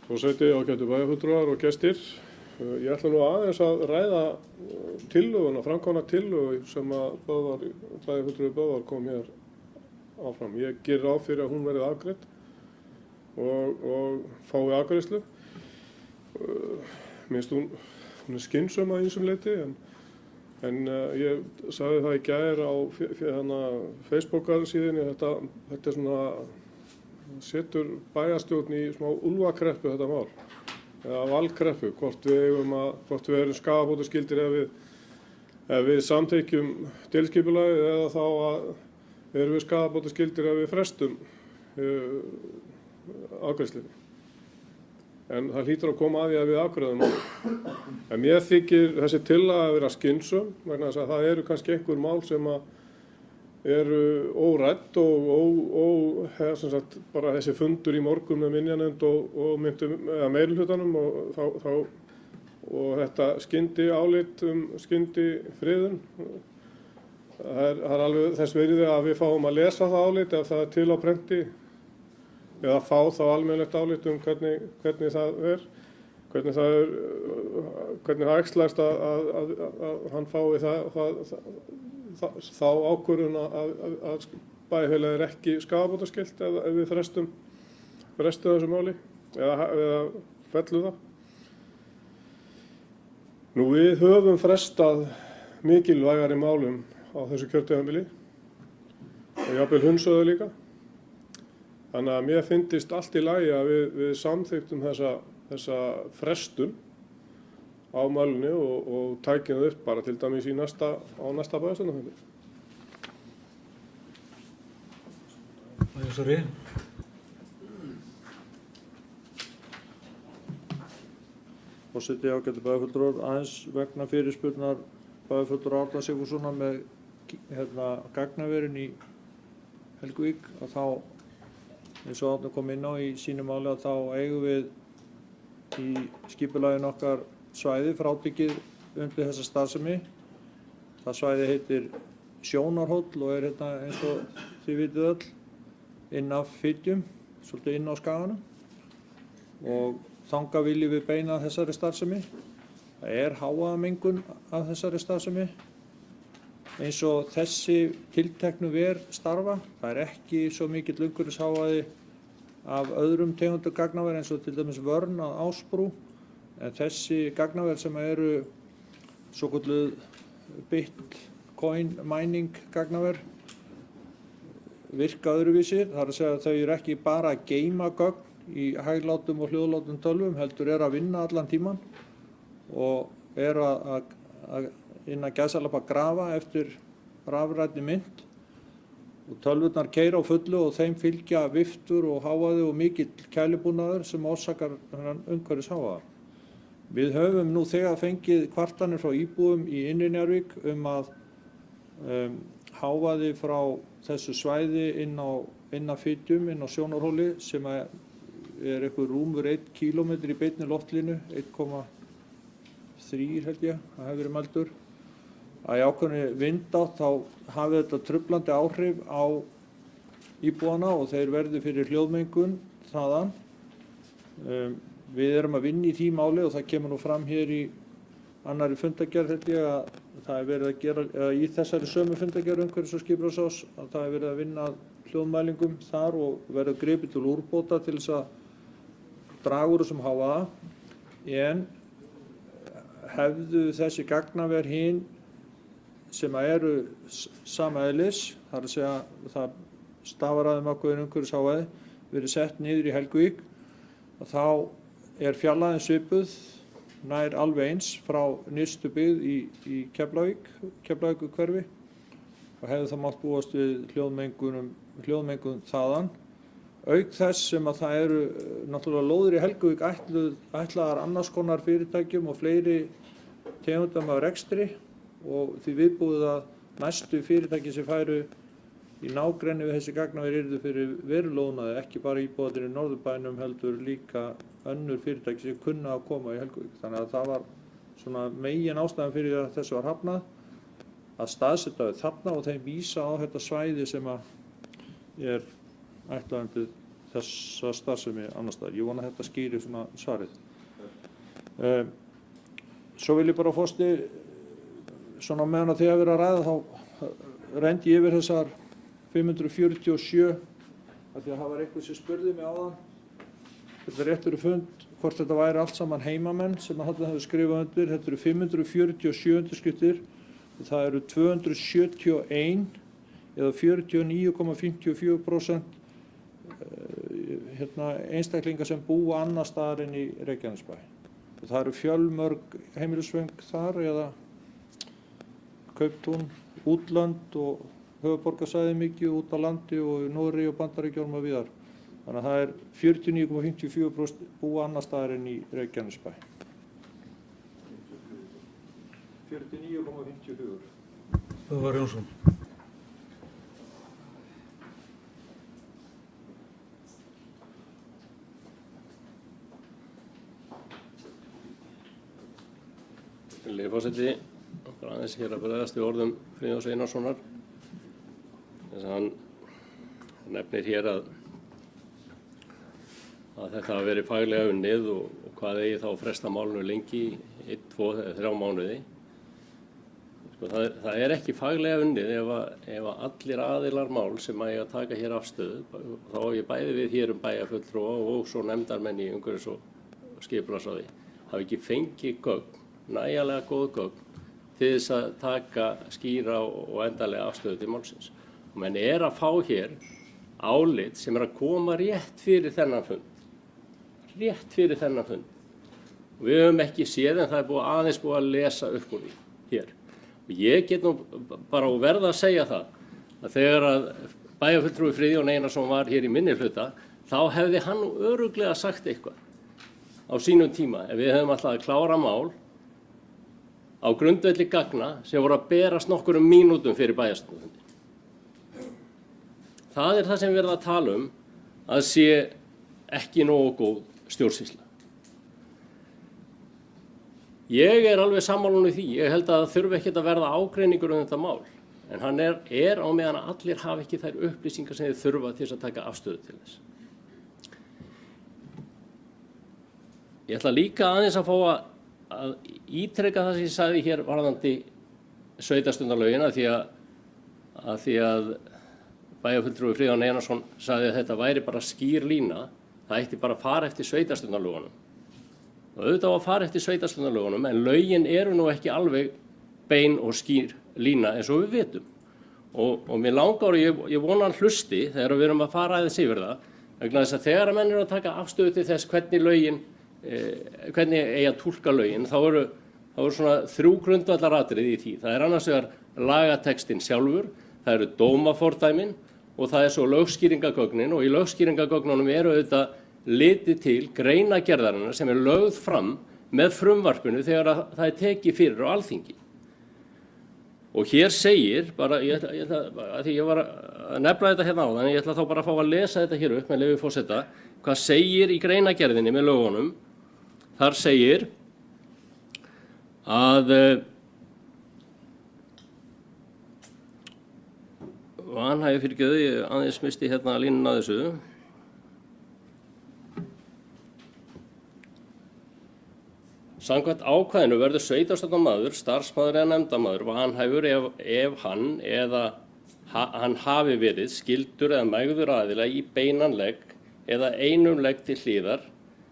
[SPEAKER 7] Forseti, ágætu bæjarfulltrúar og gestir. Ég ætla nú aðeins að ræða tillöguna, framkomna tillögu sem að bæjarfulltrúi Böðvar kom hér áfram. Ég gerir ráð fyrir að hún verði afgreidd og fái afgreiðslu. Minnst hún er skynsöm að ýmsum leyti en ég sagði það í gær á Facebook-síðunni þetta er svona setur bæjarstjórn í smá úlfakreppu þetta mál eða valkreppu, hvort við erum skaðabótaskyldir ef við samþykkjum deiliskipulagið eða þá erum við skaðabótaskyldir ef við frestum afgreiðslunni. En það hlýtur að koma að því að við afgreiðum málið. En mér þykir þessi tillaga að vera skynsöm vegna þess að það eru kannski einhver mál sem eru órædd og sem sagt, bara þessi fundur í morgun með minjanefnd og meirihlutanum og þetta skyndi álit skyndi friðun. Það er alveg þess virði að við fáum að lesa það álit ef það er til á prenti eða fá þá almennilegt álit hvernig það er, hvernig það æxlast að hann fái þá ákvörðun að bæjarfélagið er ekki skaðabótaskylt ef við frestum þessu máli eða fellum það. Nú við höfum frestað mikilvægari málum á þessu kjörtímabili og jafnvel hunsaðu líka. Þannig að mér fyndist allt í lagi að við samþykktum þessa frestun á málunni og tækjum það upp bara til dæmis á næsta bæjarstjórnarfundi.
[SPEAKER 1] Sorry.
[SPEAKER 3] Forseti, ágætu bæjarfulltrúar, aðeins vegna fyrirspurnar bæjarfulltrúar Árna Sigfússonar með gagnaverin í Helguvík að þá eins og Árni kom inn á í sínu máli að þá eigum við í skipulaginu okkar svæði frábyggið undir þessa starfsemi. Það svæði heitir Sjónarhóll og er eins og þið vitið öll inn af Fitjum, svolítið inn á skaganum og þangað viljum við beina þessari starfsemi. Það er hávaðamengun af þessari starfsemi eins og þessi tilteknu ver starfa. Það er ekki svo mikill umhverfishávaði af öðrum tegundum gagnaver eins og til dæmis vörn að Ásbrú. En þessi gagnaver sem eru svokölluð bitcoin mining gagnaver virka öðruvísi. Það er að segja að þau eru ekki bara að geyma gögn í hæglátum og hljóðlátum tölvum, heldur eru að vinna allan tíman og eru að innan gæsalappa grafa eftir rafrænni mynd og tölvurnar keyra á fullu og þeim fylgja viftur og hávaði og mikill kælibúnaður sem orsakar umhverfishávaða. Við höfum nú þegar fengið kvartanir frá íbúum í Innri-Njarðvík að hávaði frá þessu svæði inn að Fitjum, inn á Sjónarhóli sem er eitthvað rúmur 1 kílómetri í beinni loftlínu, 1,3 held ég, það hefur verið mældur. Að í ákveðinni vindátt þá hafi þetta truflandi áhrif á íbúana og þeir verði fyrir hljóðmengun þaðan. Við erum að vinna í því máli og það kemur nú fram hér annarri fundargerð held ég að það er verið að gera, eða í þessari sömu fundargerð umhverfis- og skipulagsráðs, að það er verið að vinna að hljóðmælingum þar og verið gripið til úrbóta til þess að draga úr þessum hávaða, en hefðu þessi gagnaver hin sem eru sama eðlis, það er að segja það stafar að ákveðin umhverfishávaði, verið sett niður í Helguvík, og þá er fjarlægðin svipuð nær alveg eins frá nyrstu byggð í Keflavíkurhverfi og hefði það mátt búast við hljóðmengun þaðan. Auk þess sem að það eru náttúrulega lóðir í Helguvík ætlaðar annars konar fyrirtækjum og fleiri tegundum af rekstri og því viðbúið að næstu fyrirtæki sem færu í nágrenni við þessi gagnaver yrðu fyrir verulóðnaði, ekki bara íbúarnir í Norðurbænum heldur líka önnur fyrirtæki sem kunna að koma í Helguvík. Þannig að það var svona megin ástæðan fyrir að þessu var hafnað, að staðsetja þarna og þeim vísa á þetta svæði sem að er ætlaðandi þessa starfsemi annars staðar. Ég vona að þetta skýri svona svarið. Svo vil ég bara fórsti, svona meðan að þið hafa verið að ræða þá reyndi ég yfir þessar 547, af því að það var einhver sem spurði mig áðan. Þetta er réttur fund hvort þetta væri allt saman heimamenn sem að þarna hefur skrifað undir. Þetta eru 547 undirskriftir og það eru 271 eða 49,54% einstaklingar sem búa annars staðar en í Reykjanesbæ. Og það eru fjölmörg heimilisföng þar eða kauptún, útlönd og höfuðborgarsvæði mikið út á landi og í Noregi og Bandaríkjunum og víðar. Þannig að það er 49,54% búa annars staðar en í Reykjanesbæ. 49,54.
[SPEAKER 1] Böðvar Jónsson.
[SPEAKER 4] Virðulegi forseti, okkur aðeins hér að bregðast við orðum Friðjóns Einarssonar. Þess að hann nefnir hér að þetta hafi verið faglega unnið og hvað eigi þá að fresta málinu lengi, 1, 2 eða 3 mánuði. Sko, það er ekki faglega unnið ef allir aðilar mál sem eiga að taka hér afstöðu, þá á ég bæði við hér bæjarfulltrúa og svo nefndarmenn í umhverfis- og skipulagsráði, hafi ekki fengið gögn, nægjanlega góð gögn til þess að taka skýra og endanlega afstöðu til málsins. Og menn að fá hér álit sem að koma rétt fyrir þennan fund. Og við höfum ekki séð en það er aðeins búið að lesa upp úr því hér. Og ég get nú bara verða að segja það að þegar að bæjarfulltrúi Friðjón Einarsson var hér í minnihluta, þá hefði hann örugglega sagt eitthvað á sínum tíma ef við hefðum alltaf að klára mál á grundvelli gagna sem voru að berast nokkurum mínútum fyrir bæjarstjórnarfundi. Það er það sem við erum að tala að sé ekki nógu góð stjórnsýsla. Ég alveg sammála því, ég held að það þurfi ekkert að verða ágreiningur þetta mál, en hann er á meðan að allir hafa ekki þær upplýsingar sem þeir þurfa til þess að taka afstöðu til þess. Ég ætla líka aðeins að fá að ítreka það sem ég sagði hér varðandi sveitarstjórnarlögin að því að bæjarfulltrúi Friðjón Einarsson sagði að þetta væri bara skýr lína, það ætti bara að fara eftir sveitarstjórnarlögunum. Og auðvitað á að fara eftir sveitarstjórnarlögunum, en lögin eru nú ekki alveg bein og skýr lína eins og við vitum. Og mér langar og ég vona hann hlusti þegar við erum að fara aðeins yfir það, vegna þess að þegar menn eru að taka afstöðu til þess hvernig eigi að túlka lögin, þá eru svona 3 grundvallaratriði í því. Það er annars vegar lagatekstinn sjálfur, það eru dómafordæmin og það er svo lögskýringagögnin, og í lögskýringagögnunum eru auðvitað litið til greinagerðarinnar sem er lögð fram með frumvarpinu þegar það er tekið fyrir á Alþingi. Og hér segir, bara, því ég var að nefna þetta hérna áðan, ég ætla þá bara að fá að lesa þetta hér upp með leyfi forseta, hvað segir í greinagerðinni með lögunum. Þar segir að vanhæfi fyrirgefðu, ég aðeins misti hérna línuna að þessu. Samkvæmt ákvæðinu verður sveitarstjórnarmaður, starfsmaður eða nefndarmaður vanhæfur ef hann eða hann hafi verið skyldur eða megður aðila í beinan legg eða einum legg til hliðar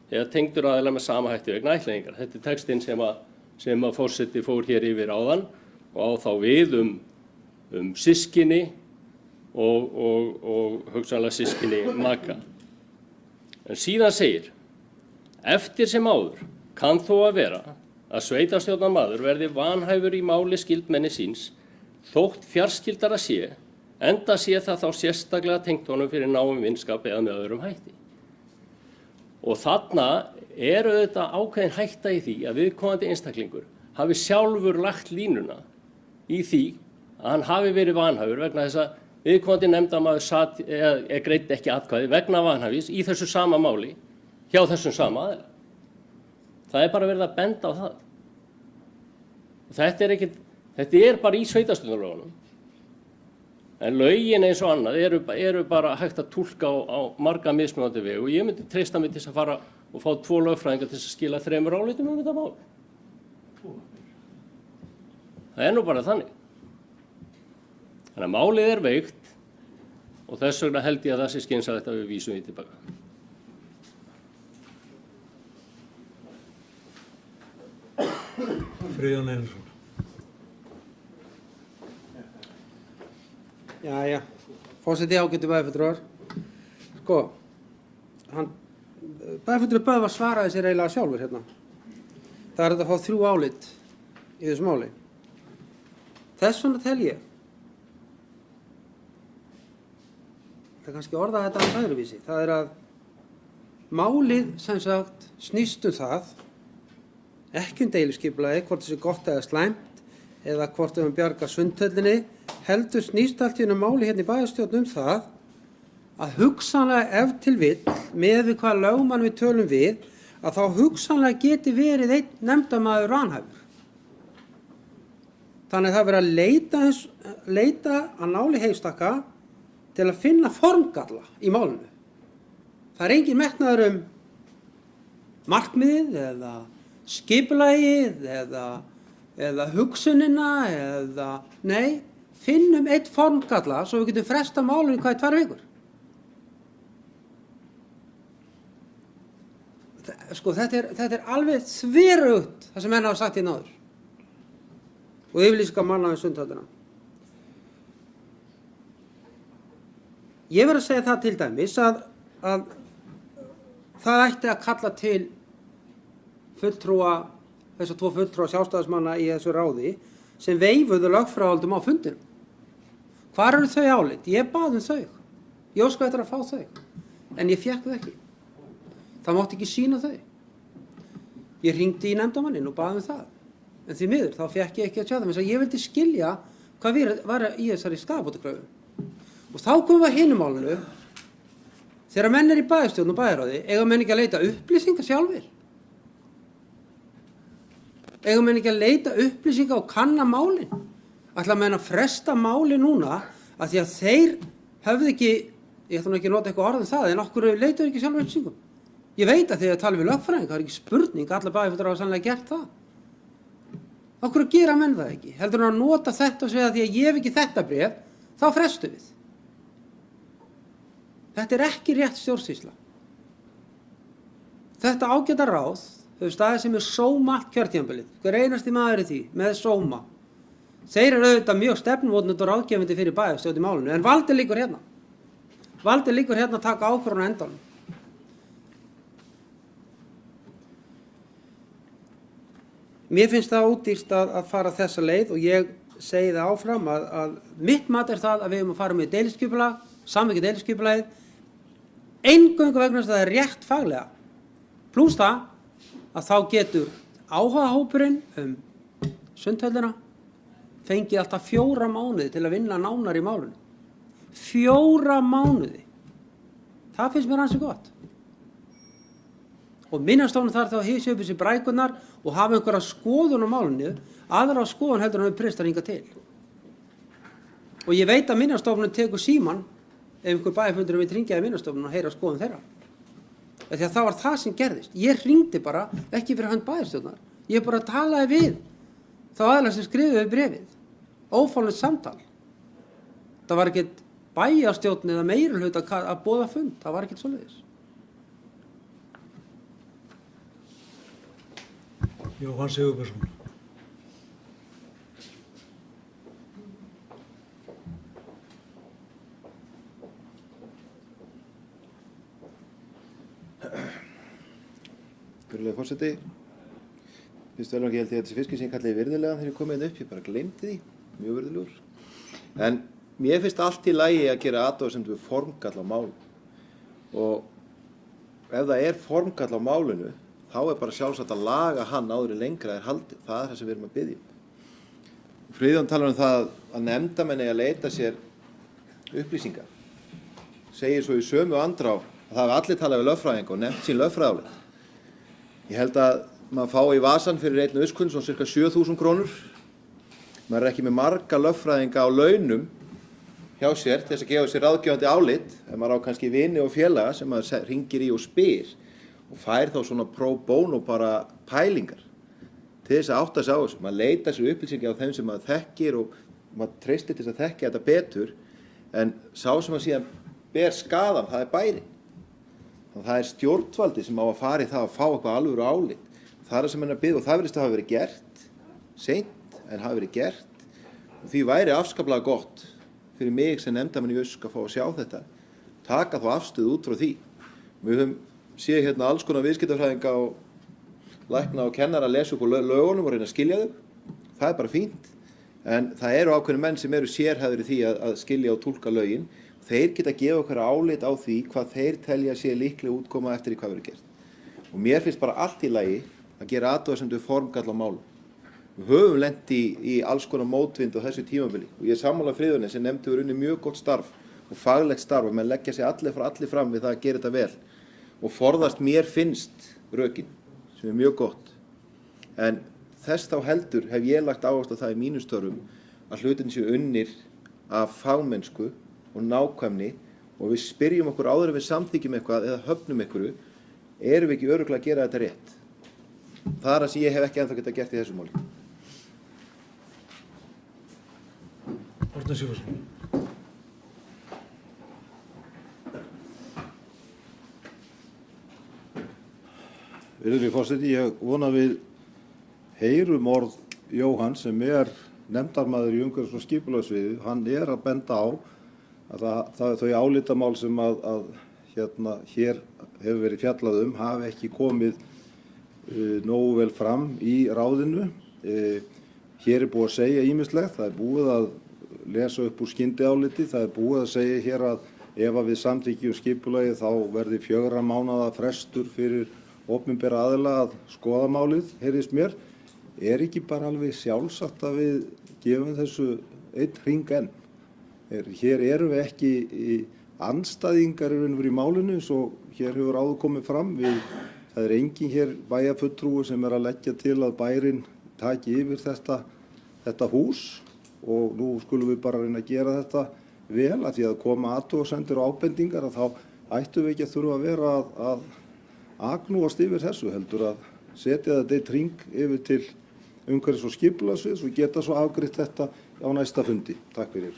[SPEAKER 4] eða tengdur aðila með sama hætti vegna ættleiðingar. Þetta er textinn sem að forseti fór hér yfir áðan og á þá við systkini og hugsanlega systkini maka. En síðan segir, eftir sem áður kann þó að vera að sveitarstjórnarmaður verði vanhæfur í máli skyldmenni síns þótt fjarskildara sé, enda sé það þá sérstaklega tengt honum fyrir náum vinskap eða með öðrum hætti. Og þarna er auðvitað ákveðin hætta í því að viðkomandi einstaklingur hafi sjálfur lagt línuna í því að hann hafi verið vanhæfur vegna þess að viðkomandi nefndarmaður greiddi ekki atkvæði vegna vanhæfis í þessu sama máli hjá þessum sama aðila. Það er bara verið að benda á það. Þetta er bara í sveitarstjórnarlögunum. En lögin eins og annað eru bara hægt að túlka á marga mismunandi vegu og ég myndi treysta mig til þess að fara og fá 2 lögfræðinga til þess að skila 3 álitum þetta mál. Það er nú bara þannig. Þannig að málið er veikt og þess vegna held ég að það sé skynsamlegt að við vísum því tilbaka.
[SPEAKER 1] Friðjón Einarsson.
[SPEAKER 5] Jæja, forseti ágætu bæjarfulltrúar. Sko, bæjarfulltrúi Böðvar svaraði sér eiginlega sjálfur hérna. Það er hægt að fá 3 álit í þessu máli. Þess vegna tel ég. Það er kannski orðað þetta á öðruvísi. Það er að málið sem sagt snýst það, ekki deiliskipulagi, hvort þessi gott eða slæmt, eða hvort við bjarga Sundhöllinni, heldur snýst allt í máli hérna í bæjarstjórn það að hugsanlega ef til vill, með við hvað lögmann við tölum við, að þá hugsanlega geti verið einn nefndarmaður vanhæfur. Þannig að það verið að leita að náli heystaka til að finna formgalla í málinu. Það er engin metnaður markmiðið eða skipulagið eða hugsunina nei, finnum eitt formgalla svo við getum fresta málinu hvað í 2 vikur. Sko, þetta er alveg þveröfugt það sem menn hafa sagt í náður og yfirlýsingar manna við Sundhöllina. Ég verð að segja það til dæmis að það ætti að kalla til þessar 2 fulltrúa sjálfstæðismanna í þessu ráði sem veifuðu lögfræðingum á fundinum. Hvar eru þau álit? Ég bað þau. Ég óskaði eftir að fá þau. En ég fékk þau ekki. Það mátti ekki sýna þau. Ég hringdi í nefndarmanninn og bað það. En því miður, þá fékk ég ekki að sjá það. Ég vildi skilja hvað var í þessari skaðabótakröfu. Og þá komum við að hinum málinu. Þegar menn í bæjarstjórn og bæjarráði, eiga menn ekki að leita upplýsingar sjálfir. Eiga menn ekki að leita upplýsingar og kanna málin. Ætla menn að fresta máli núna að því að þeir höfðu ekki, ég ætla nú ekki að nota eitthvað orð það, en okkur leituðu ekki sjálfur upplýsingum. Ég veit að þegar tala við lögfræðing, það er ekki spurning, allar bæjarfulltrúar hafa sannlega gert það. Okkur gera menn það ekki. Heldur að nota þetta og segja að því að ég hef ekki þetta bréf, þá frestu við. Þetta er ekki rétt stjórnsýsla. Þetta ágæta ráð hefur staðið sem er sóma allt kjörtímabilið. Hver einasti maður í því, með sóma. Þeir eru auðvitað mjög stefnumótandi og ráðgefandi fyrir bæjarstjórn í málinu, en valdið liggur hérna. Valdið liggur hérna að taka ákvörðun á endanum. Mér finnst það ódýrt að fara þessa leið og ég segi það áfram að mitt mat er það að við höfum að fara með deiliskipulag, samvikið deiliskipulagið, eingöngu vegna þess að það er rétt faglega. Plús það að þá getur áhugahópurinn Sundhöllina fengið alltaf 4 mánuði til að vinna nánar í málunum. 4 mánuði. Það finnst mér ansi gott. Og Minjastofnun þarf þá að hysja upp þessi brækurnar og hafa einhverja skoðun á málunni, aðra skoðun heldur en við prestar hingað til. Og ég veit að Minjastofnun tekur síman ef einhver bæjarfundur vill hringja í Minjastofnun og heyra skoðun þeirra. Því að það var það sem gerðist. Ég hringdi bara, ekki fyrir hönd bæjarstjórnar, Ég bara talaði við þá aðeins sem skrifuðu bréfið. Óformlegt samtal. Það var ekkert bæjarstjórn eða meirihluta að boða fund. Það var ekkert svoleiðis.
[SPEAKER 1] Jóhann Sigurbjörnsson.
[SPEAKER 2] Virðulegur forseti, fyrst vel og ekki held ég að þessi fiski sem ég kallaði virðulega þegar ég kom hérna upp, ég bara gleymdi því, mjög virðulegur. En mér finnst allt í lagi að gera athugasemd við formgall á málu. Og ef það er formgall á málinu, þá er bara sjálfsagt að laga hann áður en lengra er haldið. Það er það sem við erum að biðja. Friðjón talar um það að nefndamenn eigi að leita sér upplýsingar. Segir svo í sömu andrá að það hafi allir talað við lögfræðing og nefnt sín lögfræðálit. Ég held að maður fá í vasan fyrir einn auskunn svona cirka 7.000 krónur. Maður er ekki með marga lögfræðinga á launum hjá sér til þess að gefa sér ráðgefandi álit, ef maður á kannski vini og félaga sem maður hringir í og spyr og fær þá svona pro bono bara pælingar til þess að átta sig á þessu. Maður leitar sér upplýsingi á þeim sem maður þekkir og maður treystir til þess að þekkja þetta betur, en sá sem maður síðan ber skaðan, það er bærinn. Þannig að það er stjórnvaldi sem á að fara í það að fá eitthvað alvöru álit. Það er það sem hennar bið og það verðist að hafa verið gert, seint en hafa verið gert. Og því væri afskaplega gott fyrir mig sem nefndarmann í Ösk að fá að sjá þetta, taka þá afstöðu út frá því. Við höfum séð hérna alls konar viðskiptafræðinga og lækna og kennara að lesa upp á lögunum og reyna að skilja þau. Það er bara fínt, en það eru ákveðnir menn sem eru sérhæfðir í því að skilja og túlka lögin. Þeir geta að gefa okkur álit á því hvað þeir telja sé líklega útkoma eftir því hvað verður gert. Og mér finnst bara allt í lagi að gera athugasemd við formgall á málum. Við höfum lent í alls konar mótvind á þessu tímabili og ég er sammála Friðjóni sem nefndi verið unnið mjög gott starf og faglegt starf og menn leggja sig allir fram við það að gera þetta vel og forðast mér finnst rökin sem er mjög gott. En þess þá heldur hef ég lagt áherslu á það í mínum störfum að hlutin séu unnir af fagmennsku og nákvæmni og við spyrjum okkur áður en við samþykjum eitthvað eða höfnum einhverju, erum við ekki örugglega að gera þetta rétt. Það er það sem ég hef ekki ennþá getað gert í þessu máli.
[SPEAKER 1] Árni Sigurðsson. Virðulegi forseti, ég vona að við heyrum orð Jóhann sem er nefndarmaður í umhverfis- og skipulagssviði. Hann er að benda á að þau álitamál sem hér hefur verið fjallað hafi ekki komið nógu vel fram í ráðinu. Hér er búið að segja ýmislegt, það er búið að lesa upp úr skyndiáliti, það er búið að segja hér að ef við samþykkjum skipulagið þá verði 4 mánaða frestur fyrir opinbera aðila að skoða málið, heyrðist mér. Er ekki bara alveg sjálfsagt að við gefum þessu einn hring enn? Hér erum við ekki andstæðingar í málinu eins og hér hefur áður komið fram. Það er engin hér bæjarfulltrúi sem er að leggja til að bærinn taki yfir þetta hús og nú skulum við bara reyna að gera þetta vel að því að koma athugasemdir og ábendingar að þá ættum við ekki að þurfa að vera að agnúast yfir þessu heldur að setja þetta eitt hring yfir til umhverfis- og skipulagssviðs og geta svo afgreitt þetta á næsta fundi. Takk fyrir.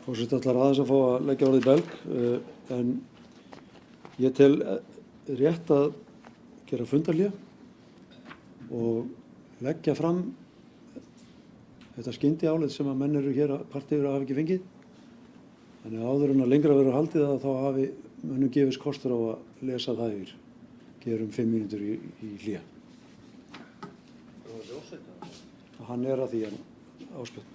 [SPEAKER 1] Forseti ætlar aðeins að fá að leggja orðið í belg, en ég tel rétt að gera fundarhlé og leggja fram þetta skyndiálit sem að menn eru hér að partíur hafa ekki fengið. Þannig að áður en að lengra verður haldið að þá hafi mönnum gefist kostur á að lesa það yfir. Gerum 5 mínútur í hlé. Hann er að því en Ásbjörn.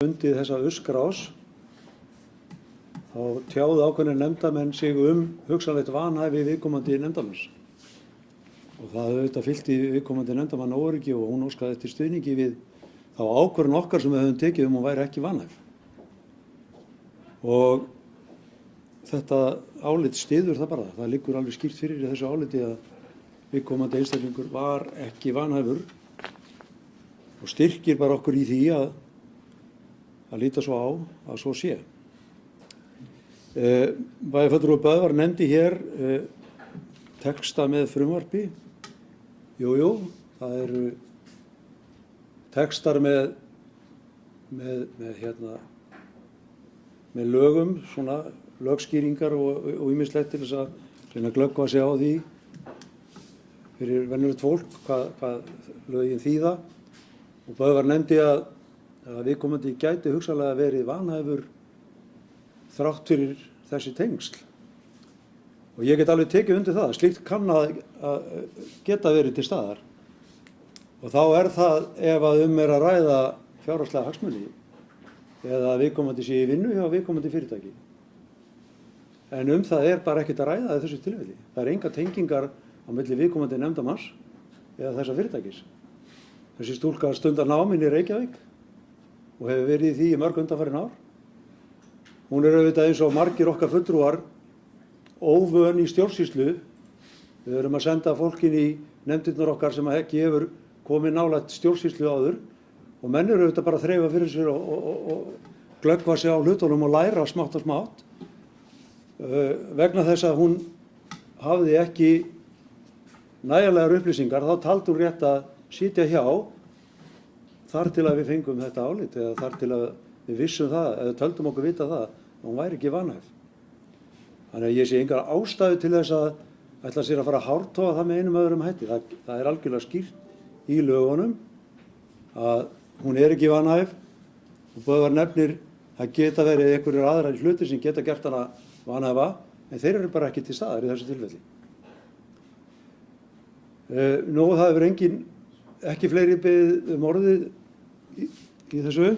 [SPEAKER 1] undið þessa uskrás þá tjáðu ákveðnir nefndamenn sig hugsanlegt vanhæfi viðkomandi nefndamanns. Og það auðvitað fylgti viðkomandi nefndamann óöryggi og hún óskaði eftir stuðningi við þá ákvörðun okkar sem við höfum tekið hún væri ekki vanhæf. Og þetta álit styður það bara. Það liggur alveg skýrt fyrir í þessu áliti að viðkomandi einstaklingur var ekki vanhæfur og styrkir bara okkur í því að líta svo á að svo sé. Bæjarfulltrúi Böðvar nefndi hér texta með frumvarpi. Jú, það eru textar með lögum, svona lögskýringar og ýmislegt til þess að reyna að glöggva sig á því fyrir venjulegt fólk hvað lögin þýða. Og Böðvar nefndi að viðkomandi gæti hugsanlega verið vanhæfur þrátt fyrir þessi tengsl. Og ég get alveg tekið undir það. Slíkt kann að geta verið til staðar. Og þá er það ef að er að ræða fjárhagslega hagsmuni eða viðkomandi sé í vinnu hjá viðkomandi fyrirtæki. En það er bara ekkert að ræða í þessu tilfelli. Það er enga tengingar á milli viðkomandi nefndamanns eða þessa fyrirtækis. Þessi stúlka stundar náminn í Reykjavík og hefur verið í því í mörg undanfarin ár. Hún er auðvitað eins og margir okkar fulltrúar óvön í stjórnsýslu. Við erum að senda fólkin í nefndirnar okkar sem ekki hefur komið nálægt stjórnsýslu áður og menn eru auðvitað bara að þreifa fyrir sér og glöggva sig á hlutunum og læra smátt og smátt. Vegna þess að hún hafði ekki nægilegar upplýsingar þá taldi hún rétt að sitja hjá þar til að við fengum þetta álit eða þar til að við vissum það eða töldum okkur vita það að hún væri ekki vanhæf. Þannig að ég sé engar ástæðu til þess að ætla sér að fara að hártoga það með einum öðrum hætti. Það er algjörlega skýrt í lögunum að hún er ekki vanhæf og Böðvar nefnir að geta verið einhverjir aðrar hlutir sem geta gert hana vanhæfa en þeir eru bara ekki til staðar í þessu tilfelli. Nú það hefur ekki fleiri beðið orðið í þessu.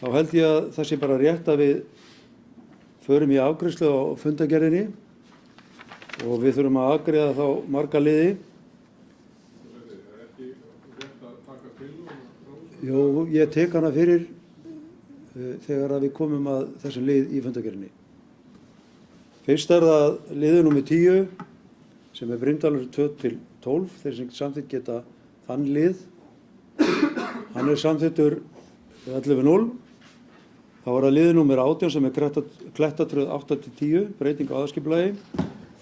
[SPEAKER 1] Þá held ég að það sé bara rétt að við förum í afgreiðslu á fundargerðinni og við þurfum að afgreiða þá marga liði.
[SPEAKER 7] Það er ekki rétt að taka til
[SPEAKER 1] Jú, ég tek hana fyrir þegar að við komum að þessum lið í fundargerðinni. Fyrst er það liður númer 10 sem er Brimdalur 2-12, þeir sem samþykkt geta þann lið. Hann er samþykktur 11-0. Þá er það liður númer 18 sem er Klettatröð 8-10, breyting á aðalskipulagi.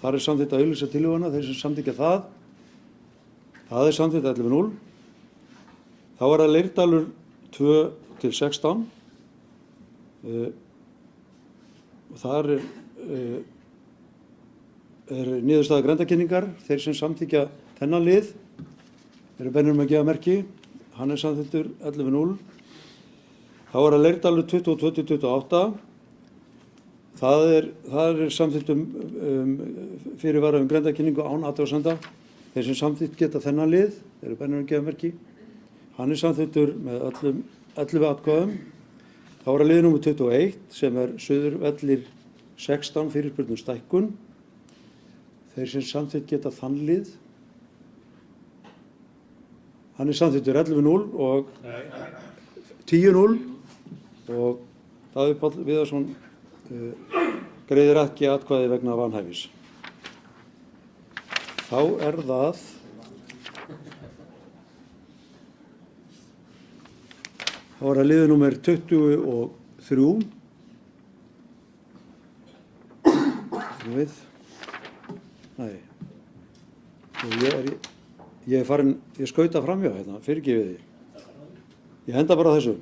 [SPEAKER 1] Þar er samþykkt að auglýsa tillöguna, þeir sem samþykkja það. Það er samþykkt 11-0. Þá er það Leirdalur 2-16. Þar er niðurstaða grenndarkynningar. Þeir sem samþykkja þennan lið eru bennir að gefa merki. Hann er samþykktur 11-0. Þá er það Leirdalur 22-28. Það er samþykkt fyrirvara grenndarkynningu án athugasemda. Þeir sem samþykkt geta þennan lið eru bennir að gefa merki. Hann er samþykktur með 11 atkvæðum. Þá er það lið númer 21 sem er Suðurvellir 16 fyrirspurnum stækkun. Þeir sem samþykkt geta þann lið. Hann er samþykktur 11-0 og 10-0 og Davíð Páll Viðarsson greiðir ekki atkvæði vegna vanhæfis. Þá er það liður númer 23. Nei. Ég skauta framhjá hérna, fyrirgefið því. Ég henda bara þessu.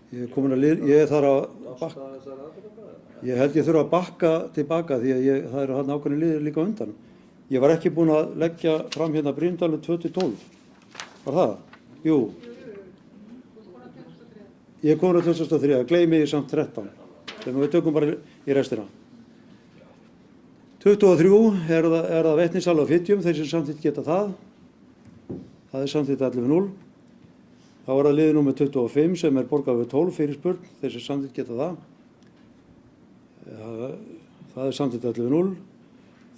[SPEAKER 1] Ég er komin að ég þarf að bakka. Ég held ég þurfa að bakka tilbaka því að það eru hann ákveðnir liðir líka undan. Ég var ekki búinn að leggja fram hérna Brimdalur 2-12. Var það? Jú. Ég er komin að 2003, gleymi ég samt 13. Þegar við tökum bara í restina. 23 er það vetnissala á Fitjum, þeir sem samþykkt geta það. Það er samþykkt 11-0. Þá er það liður númer 25 sem er Borgarvegur 12 fyrirspurn, þeir sem samþykkt geta það. Það er samþykkt 11-0.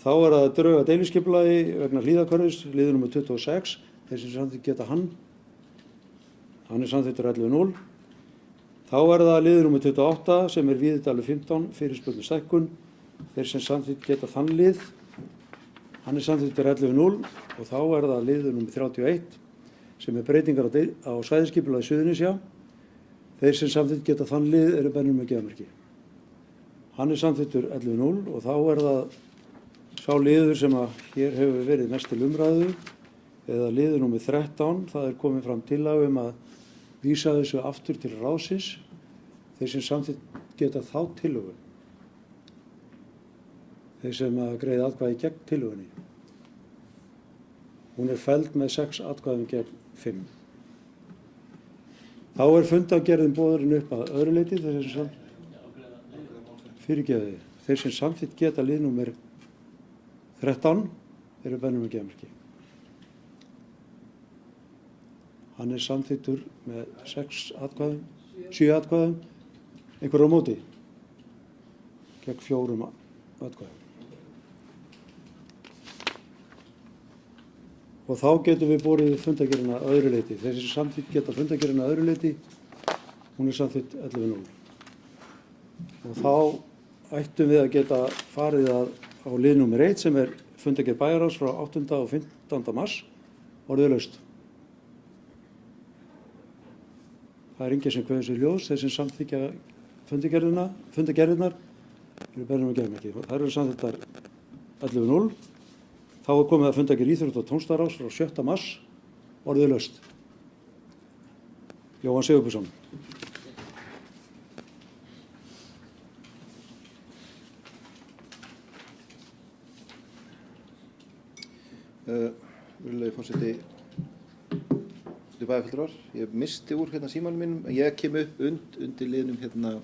[SPEAKER 1] Þá er það drög að deiliskipulagi vegna Hlíðahverfis, liður númer 26, þeir sem samþykkt geta hann. Hann er samþykktur 11-0. Þá er það liður númer 28 sem er Víðidalur 15 fyrirspurn stækkun, þeir sem samþykkt geta þann lið. Hann er samþykktur 11-0 og þá er það liður númer 31 sem er breytingar á svæðisskipulagi Suðurnesja. Þeir sem samþykkt geta þann lið eru Benjamin Geðmerki. Hann er samþykktur 11-0 og þá er það sá liður sem að hér hefur verið mest til umræðu eða liður númer 13. Það er komið fram tillaga að vísa þessu aftur til ráðsins. Þeir sem samþykkt geta þá tillögu. Þeir sem að greiða atkvæði gegn tillögunni. Hún er felld með 6 atkvæðum gegn 5. Þá er fundargerðin boðurinn upp að öðru leyti. Þeir sem samþykkt geta lið númer 13 eru Benjamin Geðmerki. Hann er samþykktur með 6 atkvæðum, 7 atkvæðum, einhver á móti, gegn 4 atkvæðum. Og þá getum við borið fundargerðina að öðru leyti. Þeir sem samþykkt geta fundargerðina að öðru leyti, hún er samþykkt 11-0. Og þá ættum við að geta farið á lið númer 1 sem er fundargerð bæjarráðs frá 8. og 15. mars, orðið laust. Það er enginn sem kveður sér ljós, þeir sem samþykkja fundargerðirnar eru Benjamin Geðmerki. Það eru samþykktar 11-0. Þá er komið að fundargerð íþrótta- og tónlistarráðs frá 7. mars, orðið laust. Jóhann Sigurbjörnsson.
[SPEAKER 2] Virðulegi forseti, bæjarfulltrúar, ég misti úr símanum mínum, ég kem upp undir liðnum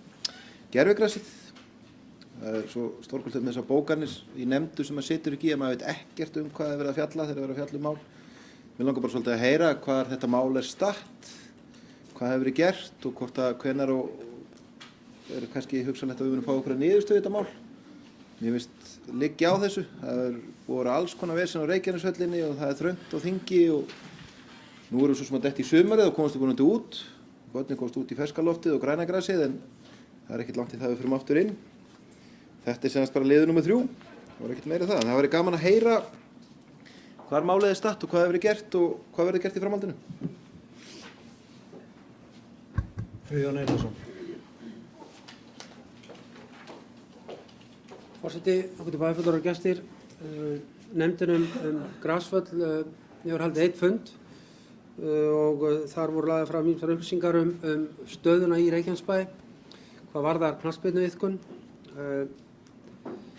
[SPEAKER 2] gervigrasið. Það er svo stórkostlega með þessar bókanir í nefndu sem maður situr ekki í, að maður veit ekkert hvað er verið að fjalla þegar er verið að fjalla mál. Mér langar bara svolítið að heyra hvar þetta mál er statt, hvað hefur verið gert og hvenær er kannski hugsanlegt að við munum fá okkur að niðurstöðu þetta mál. Mér finnst liggja á þessu. Það voru alls konar vesen á Reykjaneshöllinni og það er þröngt á þingi og nú erum við svo sem að detta í sumarið og komast vonandi út. Börnin komast út í ferskaloftið og grænagrasið en það er ekkert langt í það við förum aftur inn. Þetta er senast bara liður númer 3. Það var ekkert meira það. En það væri gaman að heyra hvar málið er statt og hvað hefur verið gert og hvað verður gert í framhaldinu.
[SPEAKER 1] Friðjón Einarsson.
[SPEAKER 5] Forseti, ágætu bæjarfulltrúar og gestir, nefndin Grasvöll hefur haldið 1 fund og þar voru lagðar fram ýmsar upplýsingar stöðuna í Reykjanesbæ, hvað varðar knattspyrnuiðkun.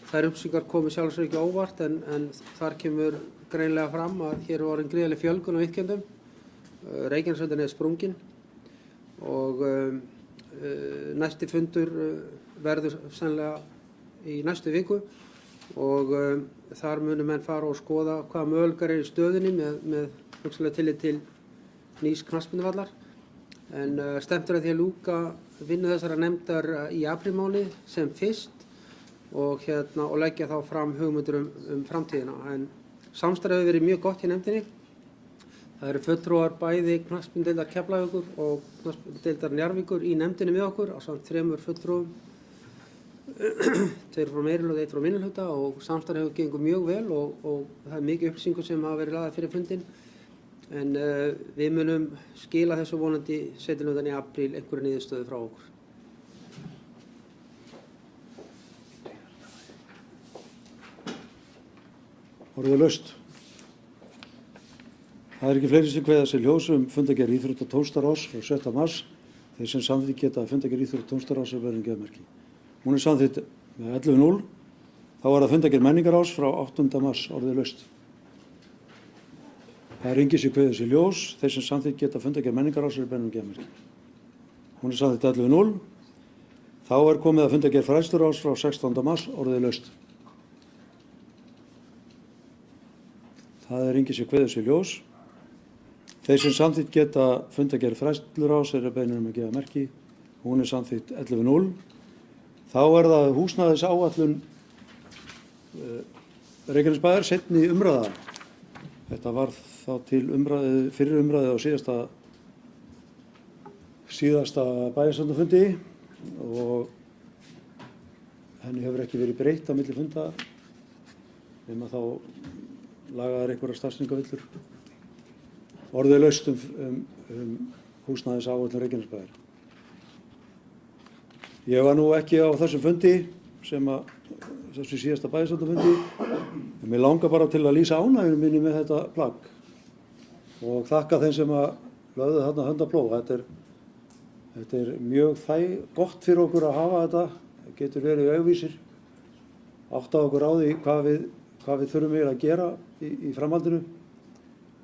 [SPEAKER 5] Þær upplýsingar komu sjálfsög ekki óvart en þar kemur greinilega fram að hér er orðin gríðarleg fjölgun á iðkendum. Reykjaneshöllin er sprungin og næsti fundur verður sennilega í næstu viku og þar munum menn fara og skoða hvaða möguleikar eru í stöðunni með hugsanlega tillit til nýs knattspyrnuvallar. En stefnt er að því að ljúka vinnu þessara nefndar í aprílmánuði sem fyrst og leggja þá fram hugmyndir framtíðina. En samstarfið hefur verið mjög gott í nefndinni. Það eru fulltrúar bæði knattspyrnudeildar Keflavíkur og knattspyrnudeildar Njarðvíkur í nefndinni með okkur ásamt 3 fulltrúum. 2 frá meirihluta og 1 frá minnihluta og samstarfið hefur gengið mjög vel og það er mikið upplýsingar sem hafa verið lagðar fyrir fundinn. En við munum skila þessu vonandi seinnilutan í apríl einhverju niðurstöðu frá okkur.
[SPEAKER 1] Orðið laust. Það er ekki fleiri sem kveða sér ljós fundargerð íþrótta- og tónlistarráðs frá 7. mars. Þeir sem samþykkt geta fundargerð íþrótta- og tónlistarráðs er Benjamin Geðmerki. Hún er samþykkt með 11-0. Þá er það fundargerð menningarráðs frá 8. mars, orðið laust. Það er enginn sem kveður sér ljós. Þeir sem samþykkt geta fundargerð menningarráðs er Benjamin Geðmerki. Hún er samþykkt 11-0. Þá er komið að fundargerð fræðsluráðs frá 16. mars, orðið laust. Það er engin sem kveður sér ljós. Þeir sem samþykkt geta fundargerð fræðslurás er að beiðni um að gefa merki. Hún er samþykkt 11.0. Þá er það húsnæðisáætlun Reykjanesbæjar seinni umræða. Þetta var þá til fyrir umræðu á síðasta bæjarstjórnarfundi og henni hefur ekki verið breytt á milli funda nema þá lagaðar einhverjar stafsningavillur orðið laust um húsnæðisáætlun Reykjanesbæjar. Ég var nú ekki á þessum fundi þessu síðasta bæjarstjórnarfundi en mér langar bara til að lýsa ánægjunum minni með þetta plagg og þakka þeim sem að lögðu þarna hönd á plóg. Þetta er mjög gott fyrir okkur að hafa þetta. Það getur verið vegvísir, átta okkur á því hvað við þurfum að gera í framhaldinu.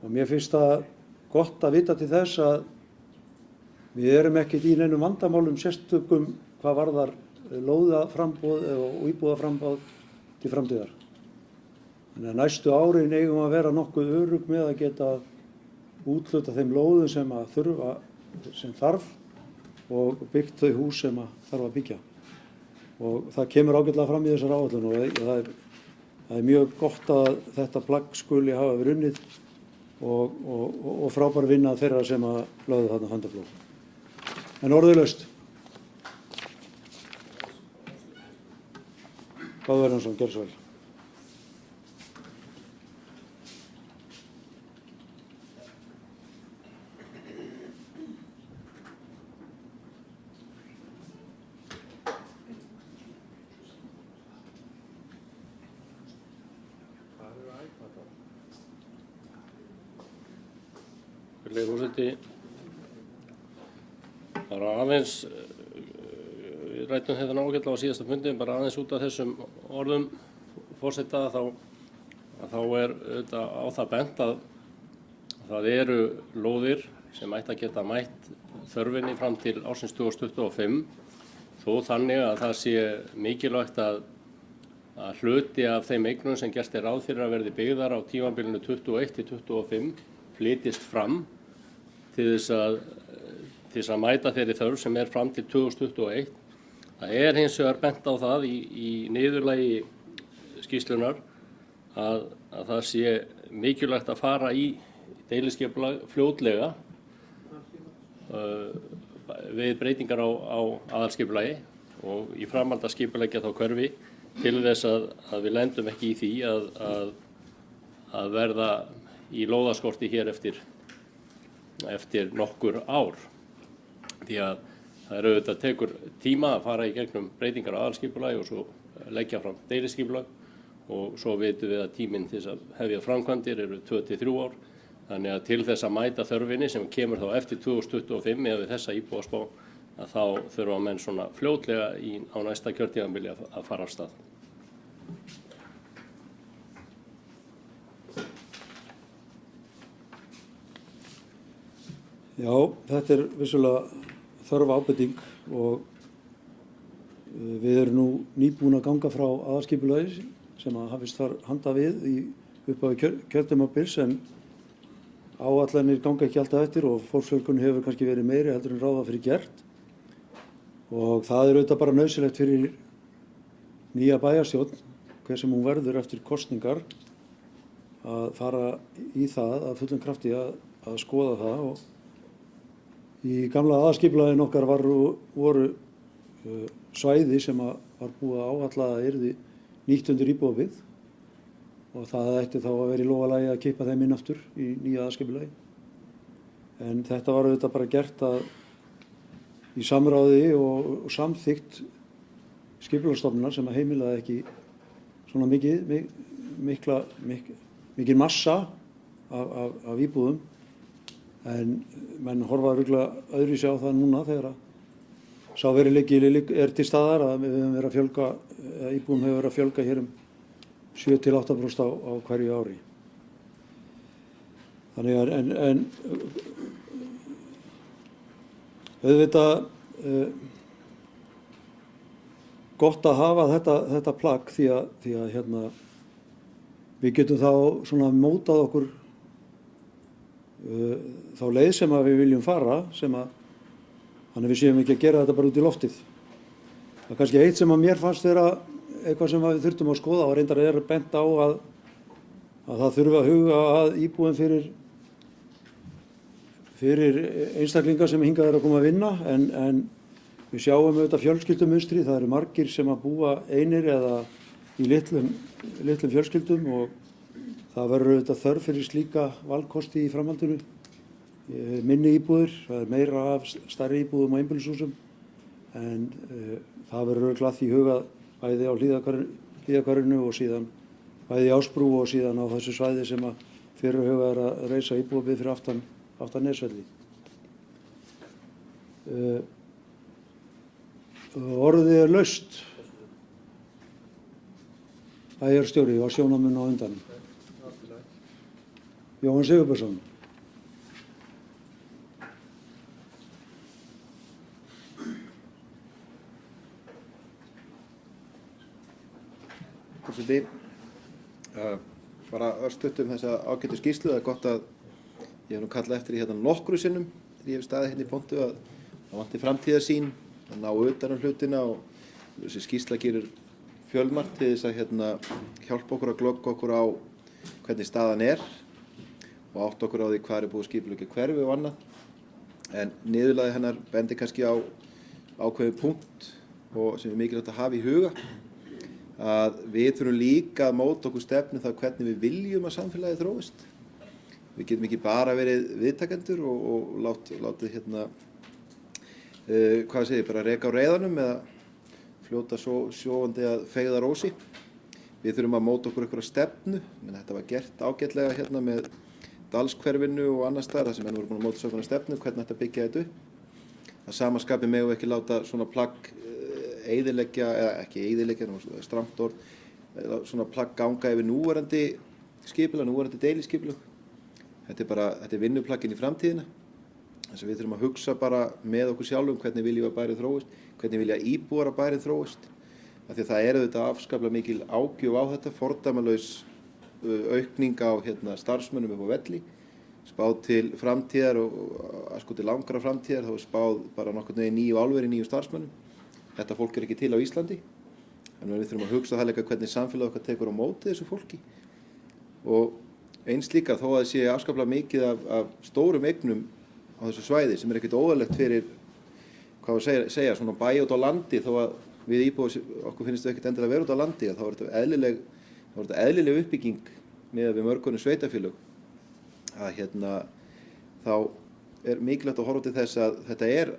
[SPEAKER 1] Og mér finnst það gott að vita til þess að við erum ekkert í neinum vandamálum sérstökum hvað varðar lóðaframboð og íbúðaframboð til framtíðar. Þannig að næstu árin eigum að vera nokkuð örugg með að geta úthlutað þeim lóðum sem þarf og byggt þau hús sem þarf að byggja. Og það kemur ágætlega fram í þessar áætlun og það er mjög gott að þetta plagg skuli hafa verið unnið og frábær vinna þeirra sem að lögðu þarna hönd á plóg. En orðið laust. Báður Verðarsson, gjörðu svo vel.
[SPEAKER 4] Virðulegi forseti, bara aðeins, við ræddum þetta ágætlega á síðasta fundi, bara aðeins út af þessum orðum forseta þá er auðvitað á það bent að það eru lóðir sem ætti að geta mætt þörfinni fram til ársins 2025 þó þannig að það sé mikilvægt að hluti af þeim eignum sem gert er ráð fyrir að verði byggðar á tímabilinu 21 til 25 flytjist fram til þess að mæta þeirri þörf sem er fram til 2021. Það er hins vegar bent á það í niðurlagi skýrslunar að það sé mikilvægt að fara í deiliskipulag fljótlega við breytingar á aðalskipulagi og í framhald að skipuleggja þá hverfi til þess að við lendum ekki í því að verða í lóðaskorti hér eftir nokkur ár. Því að það er auðvitað tekur tíma að fara í gegnum breytingar á aðalskipulagi og svo leggja fram deiliskipulag og svo vitum við að tíminn til þess að hefja framkvæmdir eru 2 til 3 ár. Þannig að til þess að mæta þörfinni sem kemur þá eftir 2025 eða við þessa íbúðaspá að þá þurfa menn svona fljótlega á næsta kjörtímabili að fara af stað.
[SPEAKER 1] Já, þetta er vissulega þörf ábending og við erum nú nýbúin að ganga frá aðalskipulagi sem að hafist þar handa við í upphafi kjörtímabils en áætlanir ganga ekki alltaf eftir og fólksfjölgun hefur kannski verið meiri heldur en ráða fyrir gert og það er auðvitað bara nauðsynlegt fyrir nýja bæjarstjórn, hver sem hún verður eftir kosningar, að fara í það að fullum krafti að skoða það og í gamla aðalskipulaginu okkar voru svæði sem var búið að áætla að yrði nýtt undir íbúðabyggð og það ætti þá að vera í lógalagi að kippa þeim inn aftur í nýja aðalskipulagi. En þetta var auðvitað bara gert í samráði og samþykkt skipulagsstofnunar sem að heimilaði ekki svona mikið massa af íbúðum. En menn horfa örugglega öðruvísi á það núna þegar að sá veruleiki er til staðar að við höfum verið að fjölga, íbúðum hefur verið að fjölga hér 7-8% á hverju ári. Þannig að auðvitað gott að hafa þetta plagg því að við getum þá svona mótað okkur þá leið sem að við viljum fara, þannig við séum ekki að gera þetta bara út í loftið. Það er kannski eitt sem að mér fannst vera eitthvað sem við þurftum að skoða og reyndar er bent á að það þurfa að huga að íbúum fyrir einstaklingar sem hingað er að koma að vinna, en við sjáum auðvitað fjölskyldumunstri, það eru margir sem að búa einir eða í litlum fjölskyldum og það verður auðvitað þörf fyrir slíka valkosti í framhaldinu. Minni íbúðir, það er meira af stærri íbúðum og einbýlishúsum, en það verður örugglega því hugað bæði á Hlíðarhverfinu og síðan bæði í Ásbrú og síðan á þessu svæði sem að fyrirhugað er að reisa íbúðabyggð fyrir aftan Nesvelli. Orðið er laust. Bæjarstjóri var sjónarmunn á undan. Jóhann Sigurbjörnsson.
[SPEAKER 2] Forseti, bara örstutt þessa ágætu skýrslu. Það er gott að ég hef nú kallað eftir í hérna nokkru sinnum þegar ég hef staðið hérna í pontu að það vanti framtíðarsýn, að ná utan hlutina og þessi skýrsla gerir fjölmargt til þess að hjálpa okkur að glögga okkur á hvernig staðan er og átta okkur á því hvað er búið skipuleggja hverfi og annað. En niðurlagið hennar bendir kannski á ákveðin punkt og sem er mikilvægt að hafa í huga, að við þurfum líka að móta okkur stefnu það hvernig við viljum að samfélagið þróist. Við getum ekki bara verið viðtakendur og látið bara reka á reiðanum eða fljóta sjófandi að feigða rósi. Við þurfum að móta okkur einhverja stefnu, menn þetta var gert ágætlega með Dalshverfinu og annars staðar þar sem menn voru búin að móta svona stefnu, hvernig þetta byggja þetta upp. Að sama skapi megum við ekki láta svona plagg eyðileggja, eða ekki eyðileggja, strangt orð, svona plagg ganga yfir núverandi skipulag, núverandi deiliskipulag. Þetta er vinnuplagginn í framtíðina. Þess að við þurfum að hugsa bara með okkur sjálfum hvernig viljum að bærinn þróist, hvernig vilja íbúar að bærinn þróist. Af því að það er auðvitað afskaplega mikil ágjöf á þetta, fordæmalaus aukning á starfsmönnum upp á velli, spáð til framtíðar og til langra framtíðar, þá er spáð bara nokkurn veginn 9 álveri, 9 starfsmönnum. Þetta fólk er ekki til á Íslandi, þannig að við þurfum að hugsa það líka hvernig samfélag okkar tekur á móti þessu fólki. Og eins líka þó að það sé afskaplega mikið af stórum eignum á þessu svæði sem er ekkert óðalegt fyrir, hvað að segja, svona bæ út á landi, þó að við íbúar okkur finnst ekkert endilega að vera út á landi, þá er þetta eðlileg uppbygging með við mörgunum sveitafélög, að þá er mikilvægt að horfa til þess að þetta eru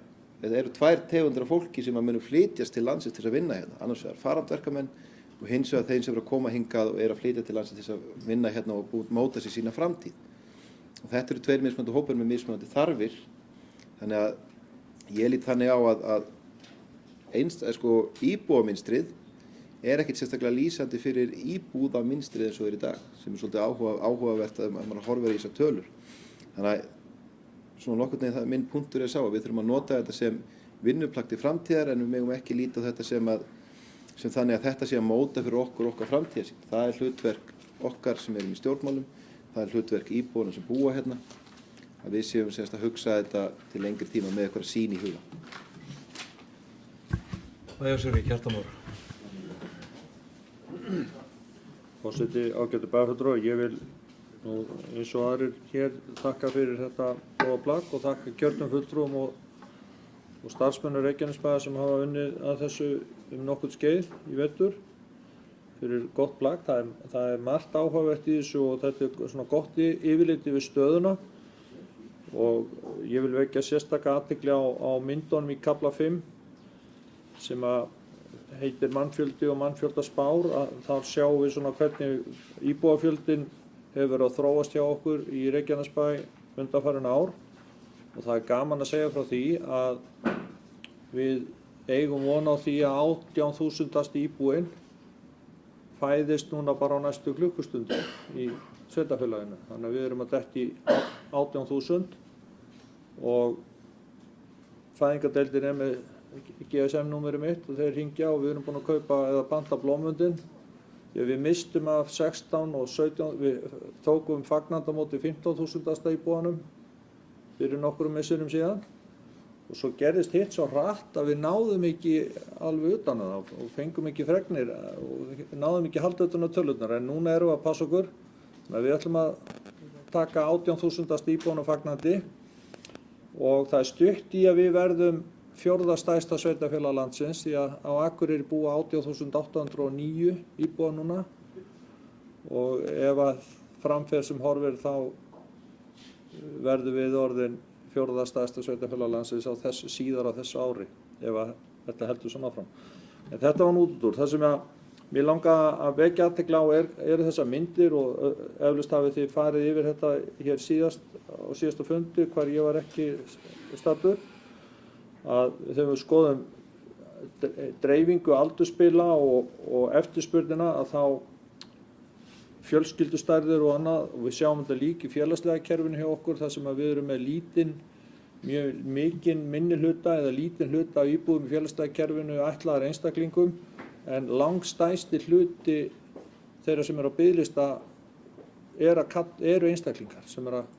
[SPEAKER 2] 2 tegundir af fólki sem að munu flytjast til landsins til að vinna hérna, annars vegar farandverkamenn og hins vegar þeim sem eru að koma hingað og eru að flytja til landsins til að vinna hérna og móta sér sína framtíð. Og þetta eru 2 mismunandi hópar með mismunandi þarfir, þannig að ég lít þannig á að íbúamynstrið er ekkert sérstaklega lýsandi fyrir íbúðamynstrið eins og er í dag, sem er svolítið áhugavert að maður horfir í þessar tölur. Þannig að svona nokkurn veginn minn punktur er sá að við þurfum að nota þetta sem vinnuplagg til framtíðar, en við megum ekki líta á þetta sem þannig að þetta sé að móta fyrir okkar framtíðarsýn. Það er hlutverk okkar sem erum í stjórnmálum, það er hlutverk íbúanna sem búa hérna, að við séum semst að hugsa þetta til lengri tíma með eitthvað sýn í huga.
[SPEAKER 1] Bæjarstjóri Kjartan Már.
[SPEAKER 3] Forseti, ágætu bæjarfulltrúar, ég vil nú eins og aðrir hér þakka fyrir þetta góða plagg og þakka kjörnum fulltrúum og starfsmönnum Reykjanesbæjar sem hafa unnið að þessu nokkurn skeið í vetur fyrir gott plagg. Það er margt áhugavert í þessu og þetta er svona gott yfirlit yfir stöðuna og ég vil vekja sérstaka athygli á myndunum í kafla 5 sem að heitir mannfjöldi og mannfjöldaspár. Þar sjáum við svona hvernig íbúafjöldin hefur verið að þróast hjá okkur í Reykjanesbæ undanfarin ár og það er gaman að segja frá því að við eigum von á því að 18.000. Íbúinn fæðist núna bara á næstu klukkustundum í sveitarfélaginu. Þannig að við erum að detta í 18.000 og fæðingardeildin er með GSM-númerið mitt og þeir hringja og við erum búin að kaupa eða panta blómvöndin Við mistum af 16 og 17, við tókum fagnandamóti 15.000 íbúanum fyrir nokkrum misserum síðan og svo gerðist hitt svo hratt að við náðum ekki alveg utan á það og fengum ekki fregnir og náðum ekki að halda utan á tölurnar, en núna erum við að passa okkur. Þannig að við ætlum að taka 18.000 íbúanum fagnandi og það er stutt í að við verðum 4. stærsta sveitarfélag landsins, því að á Akureyri búa 18.809 íbúar núna og ef að framferð sem horfir þá verðum við orðin 4. stærsta sveitarfélag landsins síðar á þessu ári ef að þetta heldur svona áfram. En þetta var nútúr. Það sem mér langar að vekja athygli á eru þessar myndir og eflaust hafið þið farið yfir þetta hér síðasta fundi hvar ég var ekki staddur. Að þegar við skoðum dreifingu aldursbila og eftirspurnina að þá fjölskyldustærðir og annað og við sjáum þetta líka í félagslega kerfinu hjá okkur þar sem að við erum með mjög mikinn minni hluta eða lítinn hluta af íbúðum í félagslega kerfinu ætlaðar einstaklingum en langstærsti hluti þeirra sem eru á biðlista eru einstaklingar sem eru að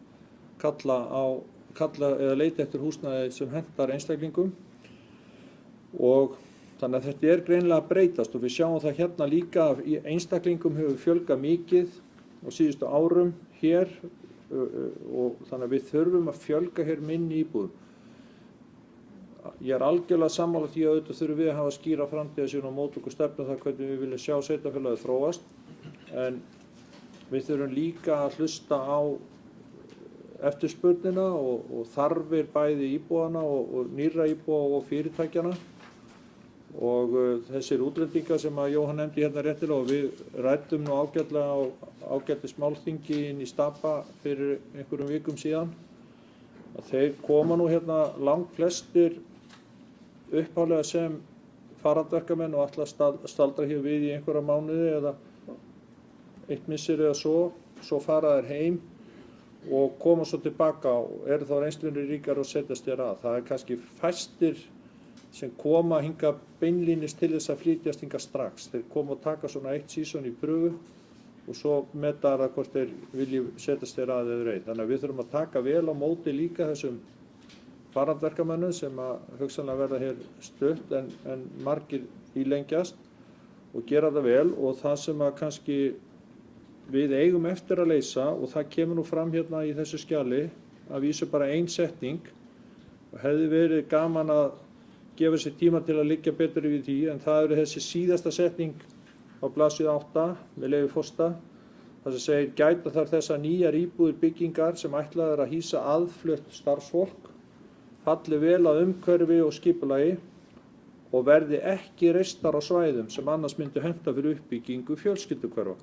[SPEAKER 3] kalla eða leita eftir húsnæði sem hentar einstaklingum og þannig að þetta greinilega að breytast og við sjáum það hérna líka að einstaklingum hefur fjölgað mikið á síðustu árum hér og þannig að við þurfum að fjölga hér minni íbúðum. Ég algjörlega sammála því að auðvitað þurfum við að hafa skýra framtíðarsýn og móttökustefnu það hvernig við viljum sjá sveitarfélagið þróast en við þurfum líka að hlusta á eftirspurnina og þarfir bæði íbúana og nýrra íbúa og fyrirtækjana og þessir útlendingar sem að Jóhann nefndi hérna réttilega og við ræddum nú ágætlega á ágætismálþingi inn í Stapa fyrir einhverjum vikum síðan að þeir koma nú hérna langflestir upphaflega sem farandverkamenn og ætla að staldra hér við í einhverja mánuði eða eitt missir eða svo fara þeir heim og koma svo tilbaka og eru þá reynslunni ríkar og setjast þér að. Það kannski fæstir sem koma hingað beinlínis til þess að flytjast hingað strax. Þeir koma og taka svona eitt sísón í pröfu og svo meta það hvort þeir vilji setjast þér að eða ei. Þannig að við þurfum að taka vel á móti líka þessum farandverkamönnum sem að hugsanlega verða hér stutt en margir ílengjast og gera það vel og það sem að kannski við eigum eftir að leysa og það kemur nú fram hérna í þessu skjali að vísu bara ein setning og hefði verið gaman að gefa sér tíma til að liggja betur yfir því en það eru þessi síðasta setning á blaðsíðu 8 með leyfi forseta þar sem segir gæta þarf þess að nýjar íbúðir byggingar sem ætlaðar að hýsa aðflutt starfsfólk falli vel að umhverfi og skipulagi og verði ekki reistar á svæðum sem annars myndi henta fyrir uppbyggingu fjölskylduhverfa.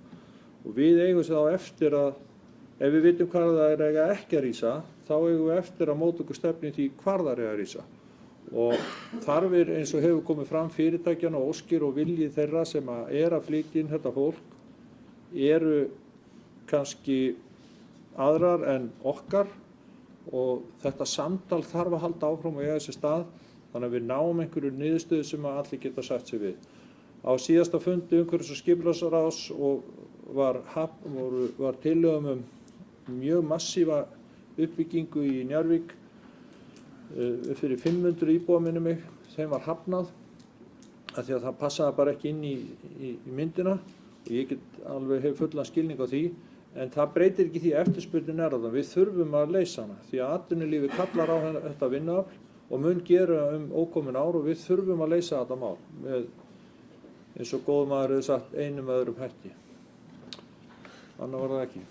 [SPEAKER 3] Og við eigum þá eftir að, ef við vitum hvar það eiga ekki að rísa, þá eigum við eftir að móta okkur stefnu í því hvar það eiga að rísa. Og þarfir eins og hefur komið fram fyrirtækjana og óskir og viljið þeirra sem að flytja inn þetta fólk, eru kannski aðrar en okkar og þetta samtal þarf að halda áfram og eiga þessi stað, þannig að við náum einhverju niðurstöðu sem að allir geta sætt sig við. Á síðasta fundi umhverfis- og skipulagsráðs var tillögum mjög massífa uppbyggingu í Njarðvík fyrir 500 íbúa minnir mig, þeim var hafnað af því að það passaði bara ekki inn í myndina og ég hef fullan skilning á því en það breytir ekki því eftirspurnin á það. Við þurfum að leysa hana því að atvinnulífið kallar á þetta vinnuafl og mun gera ókomin ár og við þurfum að leysa þetta mál með eins og góð maður hefur sagt einum öðrum hætti. Annað var það ekki.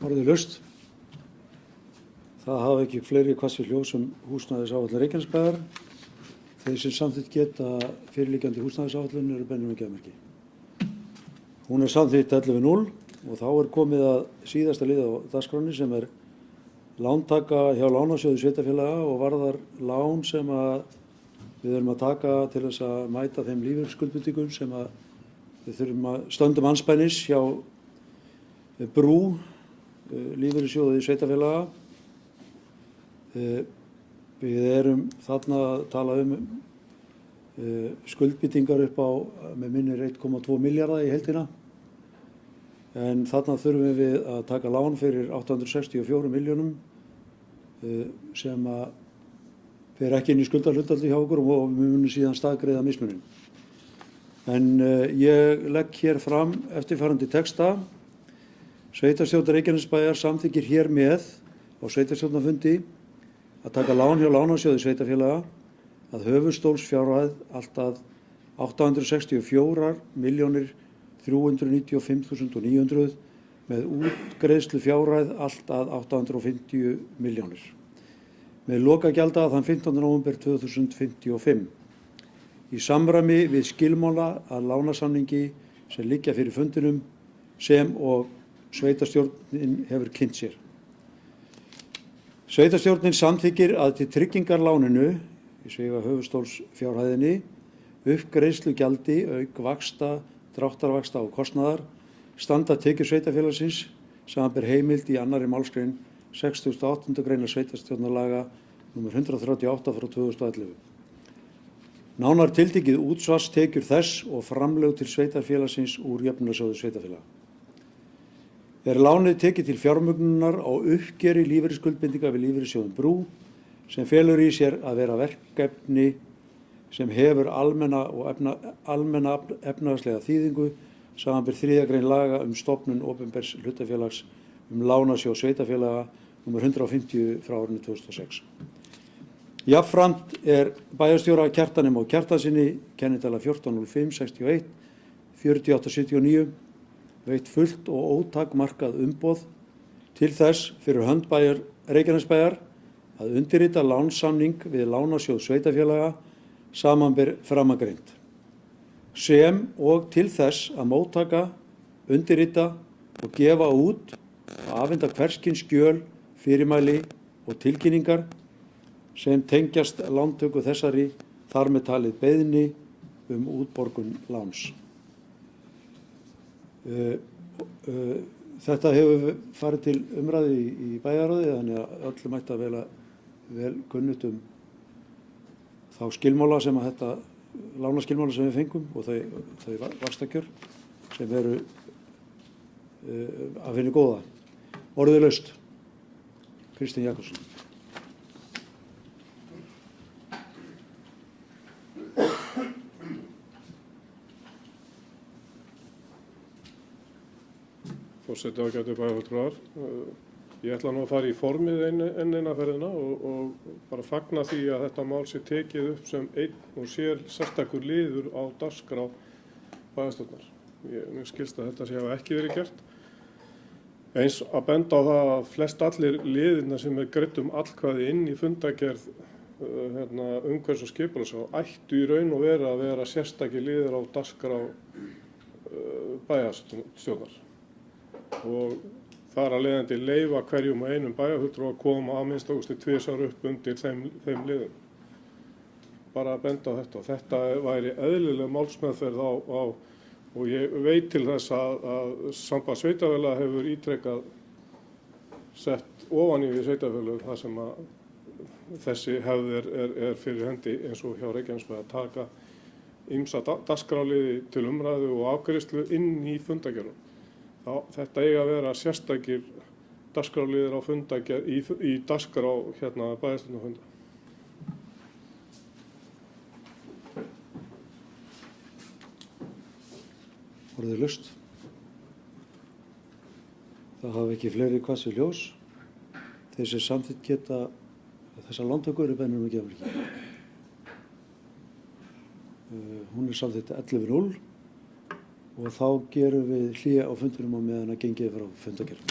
[SPEAKER 1] Orðið laust. Það hafa ekki fleiri hvassir ljós húsnæðisáætlun Reykjanesbæjar. Þeir sem samþykkt geta fyrirliggjandi húsnæðisáætlun eru Benjamin Geðmerki. Hún samþykkt 11.0 og þá komið að síðasta lið á dagskránni sem lántaka hjá Lánasjóði sveitarfélaga og varðar lán sem við erum að taka til þess að mæta þeim lífeyrisskuldbindingum sem við þurfum að stöndum andspænis hjá Brú, lífeyrissjóði sveitarfélaga. Við erum þarna að tala skuldbindingar upp á, með minnir 1,2 milljarða í heildina. En þarna þurfum við að taka lán fyrir 864 milljónum sem að fer ekki inn í skuldahlutfalli hjá okkur og við munum síðan staðgreiða mismuninn. En ég legg hér fram eftirfarandi texta. Sveitarstjórn Reykjanesbæjar samþykkir hér með á sveitarstjórnarfundi að taka lán hjá Lánasjóði sveitarfélaga að höfuðstólsfjárhæð allt að 864.395.900 með útgreiðslu fjárhæð allt að 850 milljónir. Með lokagjalda þann 15. nóvember 2055. Í samræmi við skilmála að lánasamningi sem liggja fyrir fundinum sem og sveitarstjórnin hefur kynnt sér. Sveitarstjórnin samþykkir að til tryggingar láninu, í svega höfuðstólsfjárhæðinni, uppgreiðslugjaldi auk vaxta, dráttarvaxta og kostnaðar standa tekjur sveitarfélagsins samanber heimild í 2. málsgrein 68. greinar sveitarstjórnarlaga nr. 138 frá 2011. Nánar tiltekið útsvarstekjur þess og framlög til sveitarfélagsins úr jöfnunarsjóði sveitarfélaga. Er lánið tekið til fjármögnunar á uppgjöri lífeyrisskuldbindinga við lífeyrissjóðinn Brú sem felur í sér að vera verkefni sem hefur almenna efnahagslega þýðingu samanber 3. grein laga stofnun opinbers hlutafélags lánasjóð sveitarfélaga nr. 150 frá árinu 2006. Jafnframt bæjarstjóra Kjartani Má Kjartanssyni kennitala 140561 4879 veitt fullt og ótakmarkað umboð til þess fyrir hönd Reykjanesbæjar að undirrita lánssamning við Lánasjóð sveitarfélaga samanber framangreint, sem og til þess að móttaka, undirrita og gefa út og afhenda hvers kyns skjöl, fyrirmæli og tilkynningar sem tengjast lántöku þessari, þar með talið beiðni útborgun láns. Þetta hefur farið til umræðu í bæjarráði, þannig að öllum ætti að vera vel kunnugt þá skilmála sem að þetta lánaskilmála sem við fengum og þau vaxtakjör sem eru af hinu góða. Orðið laust. Kristinn Jakobsson.
[SPEAKER 7] Forseti ágætu bæjarfulltrúar. Ég ætla nú að fara í formið enn eina ferðina og bara fagna því að þetta mál sé tekið upp sem einn og sér sérstakur liður á dagskrá bæjarstjórnar. Mér skilst að þetta sé hafa ekki verið gert. Eins að benda á það að flest allir liðirna sem greidd atkvæði inn í fundargerð umhverfis- og skipulagsráðs ættu í raun og veru að vera sérstakir liðir á dagskrá bæjarstjórnar. Og þar að leiðandi leyfa hverjum og einum bæjarfulltrúa að koma að minnsta kosti 2 upp undir þeim liðum. Bara að benda á þetta. Þetta væri eðlileg málsmeðferð og ég veit til þess að samband sveitarfélaga hefur ítrekað sett ofan í við sveitarfélög þar sem að þessi hefð er fyrir hendi eins og hjá Reykjanesbæ að taka ýmsa dagskráliði til umræðu og afgreiðslu inn í fundargerðum. Þetta eiga að vera sérstakir dagskráliðir á fundargerð í dagskrá bæjarstjórnarfunda.
[SPEAKER 1] Orðið laust. Það hafa ekki fleiri kvassi ljós. Þeir sem samþykkt geta þessar lántöku eru beiðnir að gefa líka. Hún er samþykkt 11:0 og þá gerum við hlé á fundinum á meðan að gengið frá fundargerð.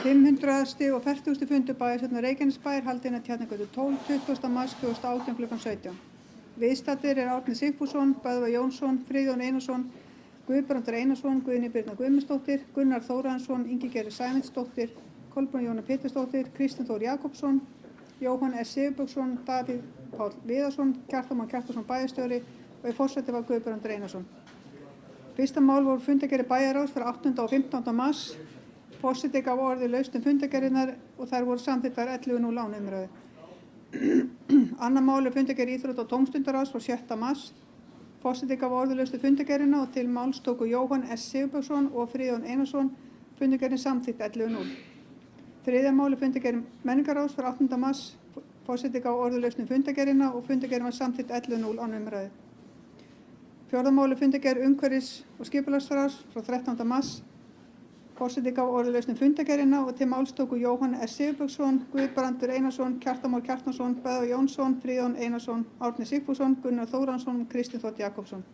[SPEAKER 8] 500. og 40. fundur bæjarstjórnar Reykjanesbæjar haldinn að Tjarnargötu 12, 20. mars 2018 kl. 17. Viðstaddir Árni Sigfússon, Böðvar Jónsson, Friðjón Einarsson, Guðbrandur Einarsson, Guðný Birna Guðmundsdóttir, Gunnar Þórarinsson, Ingigerður Sæmundsdóttir, Kolbrún Jóna Pétursdóttir, Kristinn Þór Jakobsson, Jóhann S. Sigurbjörnsson, Davíð Páll Viðarsson, Kjartan Már Kjartansson bæjarstjóri og í forseti var Guðbrandur Einarsson. Fyrsta mál voru fundargerðir bæjarráðs fyrir 8. og 15. mars. Forseti gaf orðið laust fundargerðirnar og þær voru samþykktar 11:0 án umræðu. Annað mál fundargerð íþrótta- og tómstundaráðs frá 6. mars. Forseti gaf orðið laust fundargerðina og til máls tóku Jóhann S. Sigurbjörnsson og Friðjón Einarsson. Fundargerðin samþykkt 11:0. Þriðja mál fundargerð menningarráðs fyrir 8. mars. Forseti gaf orðið laust fundargerðina og fundargerðin var samþykkt 11:0 án umræðu. Fjórða mál fundargerð umhverfis- og skipulagsráðs frá 13. mars. Forseti gaf orðið laust fundargerðina og til máls tóku Jóhann S. Sigurbjörnsson, Guðbrandur Einarsson, Kjartan Már Kjartansson, Böðvar Jónsson, Friðjón Einarsson, Árni Sigfússon, Gunnar Þórarinsson og Kristinn Þór Jakobsson.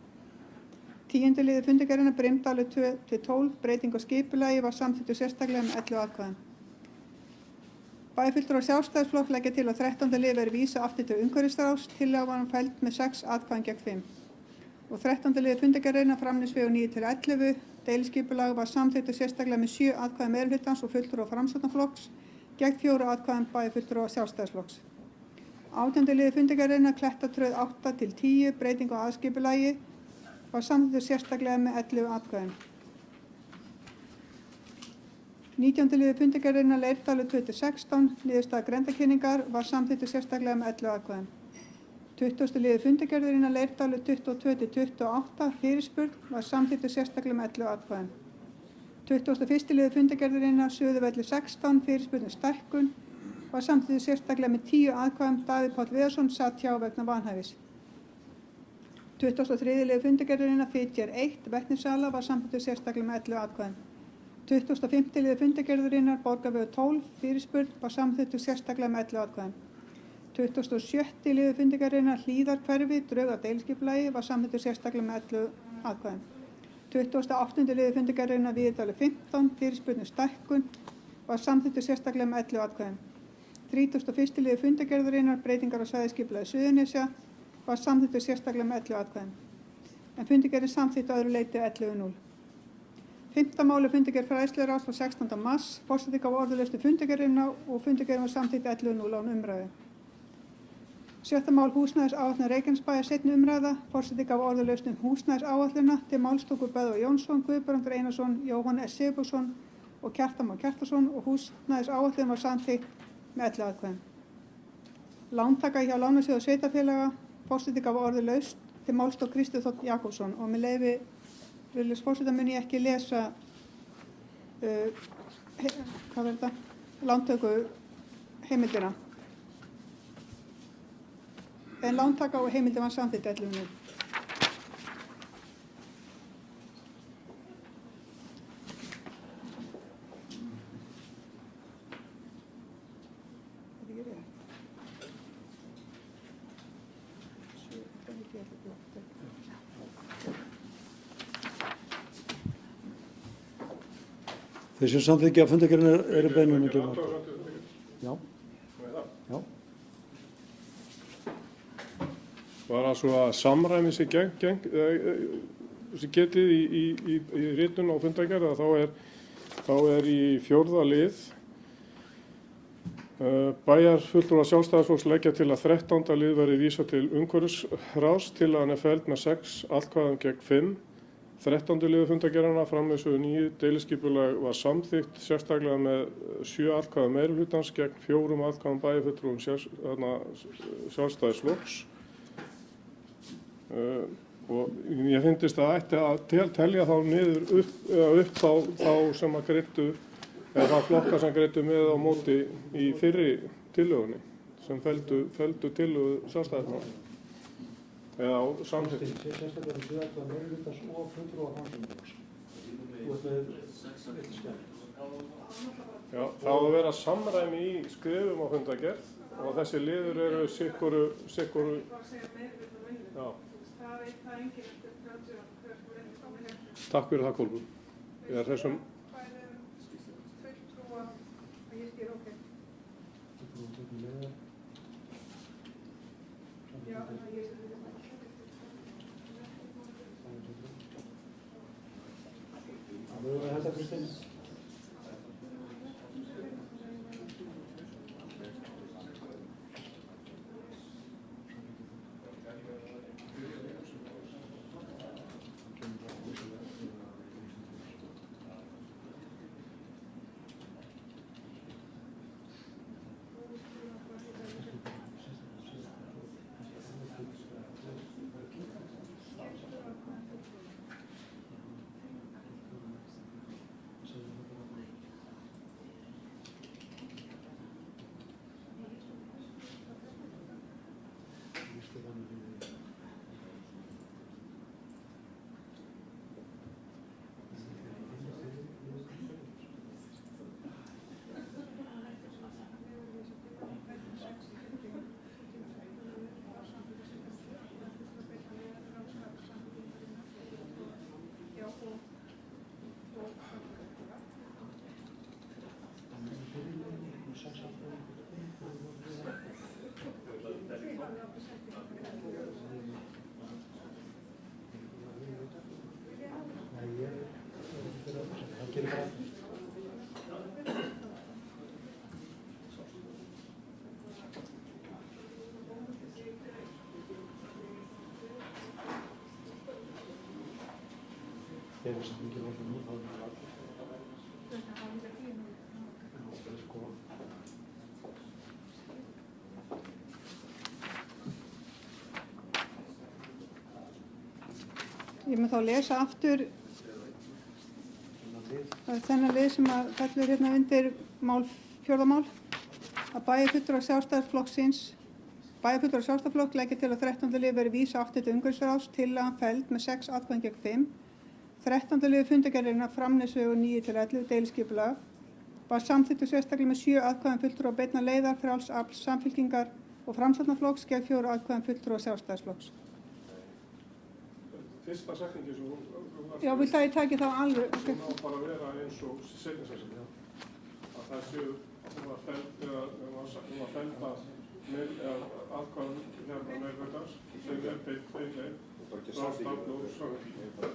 [SPEAKER 8] 10. liður fundargerðina Brimdalur 2-12 breyting á skipulagi var samþykktur sérstaklega með 11 atkvæðum. Bæjarfulltrúar Sjálfstæðisflokks leggja til að 13. lið verði vísað aftur til umhverfisráðs. Tillaga var felld með 6 atkvæðum gegn 5. Og 13. liður fundargerðina Framnesvegur 9-11 deiliskipulag var samþykktur sérstaklega með 7 atkvæðum meirihlutans og fulltrúa Framsóknarflokks gegn 4 atkvæðum bæjarfulltrúa Sjálfstæðisflokks. 18. liður fundargerðina Klettatröð 8-10 breyting á aðskipulagi var samþykktur sérstaklega með 11 atkvæðum. 19. liður fundargerðina Leirdalur 2-16 niðurstaða grenndarkynningar var samþykktur sérstaklega með 11 atkvæðum. 20. liður fundargerðina Leirdalur 22-28 fyrirspurn var samþykktur sérstaklega með 11 atkvæðum. 21. liður fundargerðina Suðurvelli 16 fyrirspurn stækkun var samþykktur sérstaklega með 10 atkvæðum. Davíð Páll Viðarsson sat hjá vegna vanhæfis. 23. liður fundargerðina Fitjar 1 vetnissala var samþykktur sérstaklega með 11 atkvæðum. 25. liður fundargerðarinnar Borgarvegur 12 fyrirspurn var samþykktur sérstaklega með 11 atkvæðum. 27. liður fundargerðarinnar Hlíðarhverfi drög að deiliskipulagi var samþykktur sérstaklega með 11 atkvæðum. 28. liður fundargerðarinnar Víðidalur 15 fyrirspurn stækkun var samþykktur sérstaklega með 11 atkvæðum. 31. liður fundargerðarinnar breytingar á svæðisskipulagi Suðurnesja var samþykktur sérstaklega með 11 atkvæðum. En fundargerðin samþykkt að öðru leyti 11:0. 5. máli fundargerð fræðsluráðs frá 16. mars. Forseti gaf orðið laust fundargerðina og fundargerðin var samþykkt 11:0 án umræðu. 7. mál húsnæðisáætlun Reykjanesbæjar seinni umræða. Forseti gaf orðið laust húsnæðisáætlunina til máls tóku Böðvar Jónsson, Guðbrandur Einarsson, Jóhann S. Sigurbjörnsson og Kjartan Már Kjartansson og húsnæðisáætlun var samþykkt með 11 atkvæðum. Lántaka hjá Lánasjóði sveitarfélaga. Forseti gaf orðið laust til máls tók Kristinn Þór Jakobsson og með leyfi virðulegs forseta mun ég ekki lesa lántöku heimildina. En lántaka og heimildin var samþykkt 11:0.
[SPEAKER 1] Þeir sem samþykkja fundargerðina eru beinum að gefa atkvæði. Já. Já.
[SPEAKER 7] Var það svo að samræmi sig getið í ritun og fundargerð að þá er í 4. lið bæjarfulltrúar Sjálfstæðisflokks leggja til að 13. lið verði vísað til umhverfisráðs. Tillagan er felld með 6 atkvæðum gegn 5. 13. liður fundargerðanna Framnesvegur 9 deiliskipulag var samþykkt sérstaklega með 7 atkvæðum meirihlutans gegn 4 atkvæðum bæjarfulltrúum Sjálfstæðisflokks. Og ég fyndist að ætti að telja þá niður upp þá sem að greiddu eða þá flokkar sem greiddu með á móti í fyrri tillögunni sem felldu tillögu Sjálfstæðismanna eða á samþykkt.
[SPEAKER 1] Sérstaklega 7 atkvæðum meirihlutans og fulltrúa Framsóknarflokks.
[SPEAKER 7] Já, það á að vera samræmi í skrifum á fundargerð og þessi liður eru sikkoru. Já. Takk fyrir það, Kolbrún.
[SPEAKER 8] Ég mun þá lesa aftur þennan lið sem að fellur hérna undir fjórða mál, að bæjarfulltrúar Sjálfstæðisflokksins Bæjarfulltrúar Sjálfstæðisflokks leggja til að 13. lið verði vísað aftur til umhverfisráðs, tillagan felld með 6 atkvæðum gegn 5. 13. lið fundargerðarinnar Framnesvegur 9-11 deiliskipulag var samþykktur sérstaklega með 7 atkvæðum fulltrúa beinnar leiðar, Frjáls afls, Samfylkingar og Framsóknarflokks gegn 4 atkvæðum fulltrúa Sjálfstæðisflokks.
[SPEAKER 7] Fyrsta setningi sem hún
[SPEAKER 8] Já, vil það ég taki þá alveg?
[SPEAKER 7] Það má bara vera eins og seinni setningi. Að það séu, hún var felda atkvæðum hérna meirhlutans sem beint leið, ráðstafn og Samfylkingar.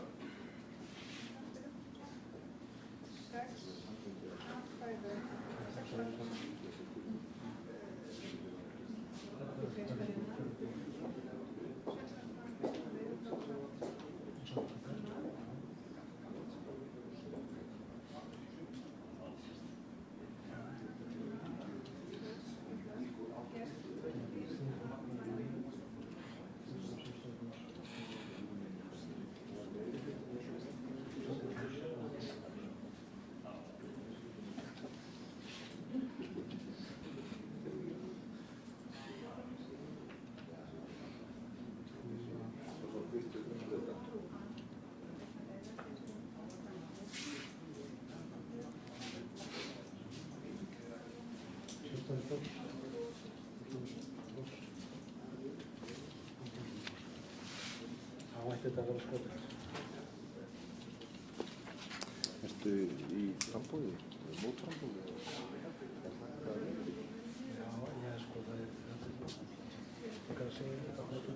[SPEAKER 1] Þetta að vera skotið.
[SPEAKER 2] Ertu í frambúði? Mótframbúði?
[SPEAKER 1] Já, ég sko það er að segja þetta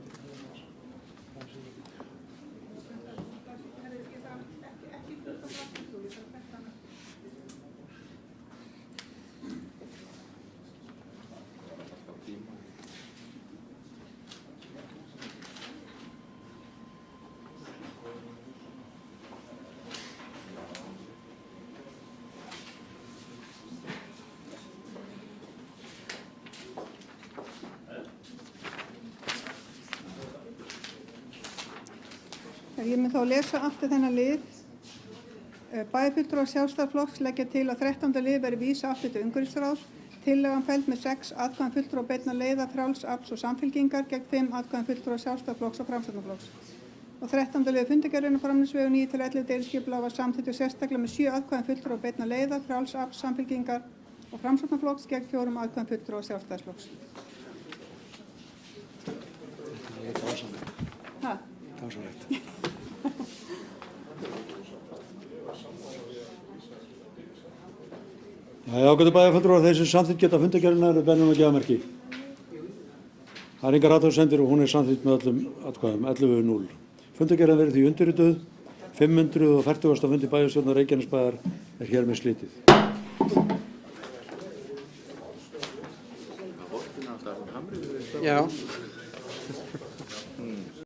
[SPEAKER 8] Ég mun þá lesa aftur þennan lið. Bæjarfulltrúar Sjálfstæðisflokks leggja til að 13. lið verði vísað aftur til umhverfisráðs. Tillagan felld með 6 atkvæðum fulltrúa beinnar leiðar, Frjáls afls og Samfylkingar gegn 5 atkvæðum fulltrúa Sjálfstæðisflokks og Framsóknarflokks. Og 13. lið fundargerðarinnar Framnesvegur 9-11 deiliskipulag var samþykktur sérstaklega með 7 atkvæðum fulltrúa beinnar leiðar, Frjáls afls, Samfylkingar og Framsóknarflokks gegn 4 atkvæðum fulltrúa Sjálfstæðisflokks.
[SPEAKER 1] Ágætu bæjarfulltrúar, þeir sem samþykkt geta fundargerðina eru beðnir um að gefa merki. Það er engar athugasemdir og hún er samþykkt með öllum atkvæðum, 11-0. Fundargerðin verður því undirrituð. 540. fundi bæjarstjórnar Reykjanesbæjar er hér með slitið.
[SPEAKER 5] Já.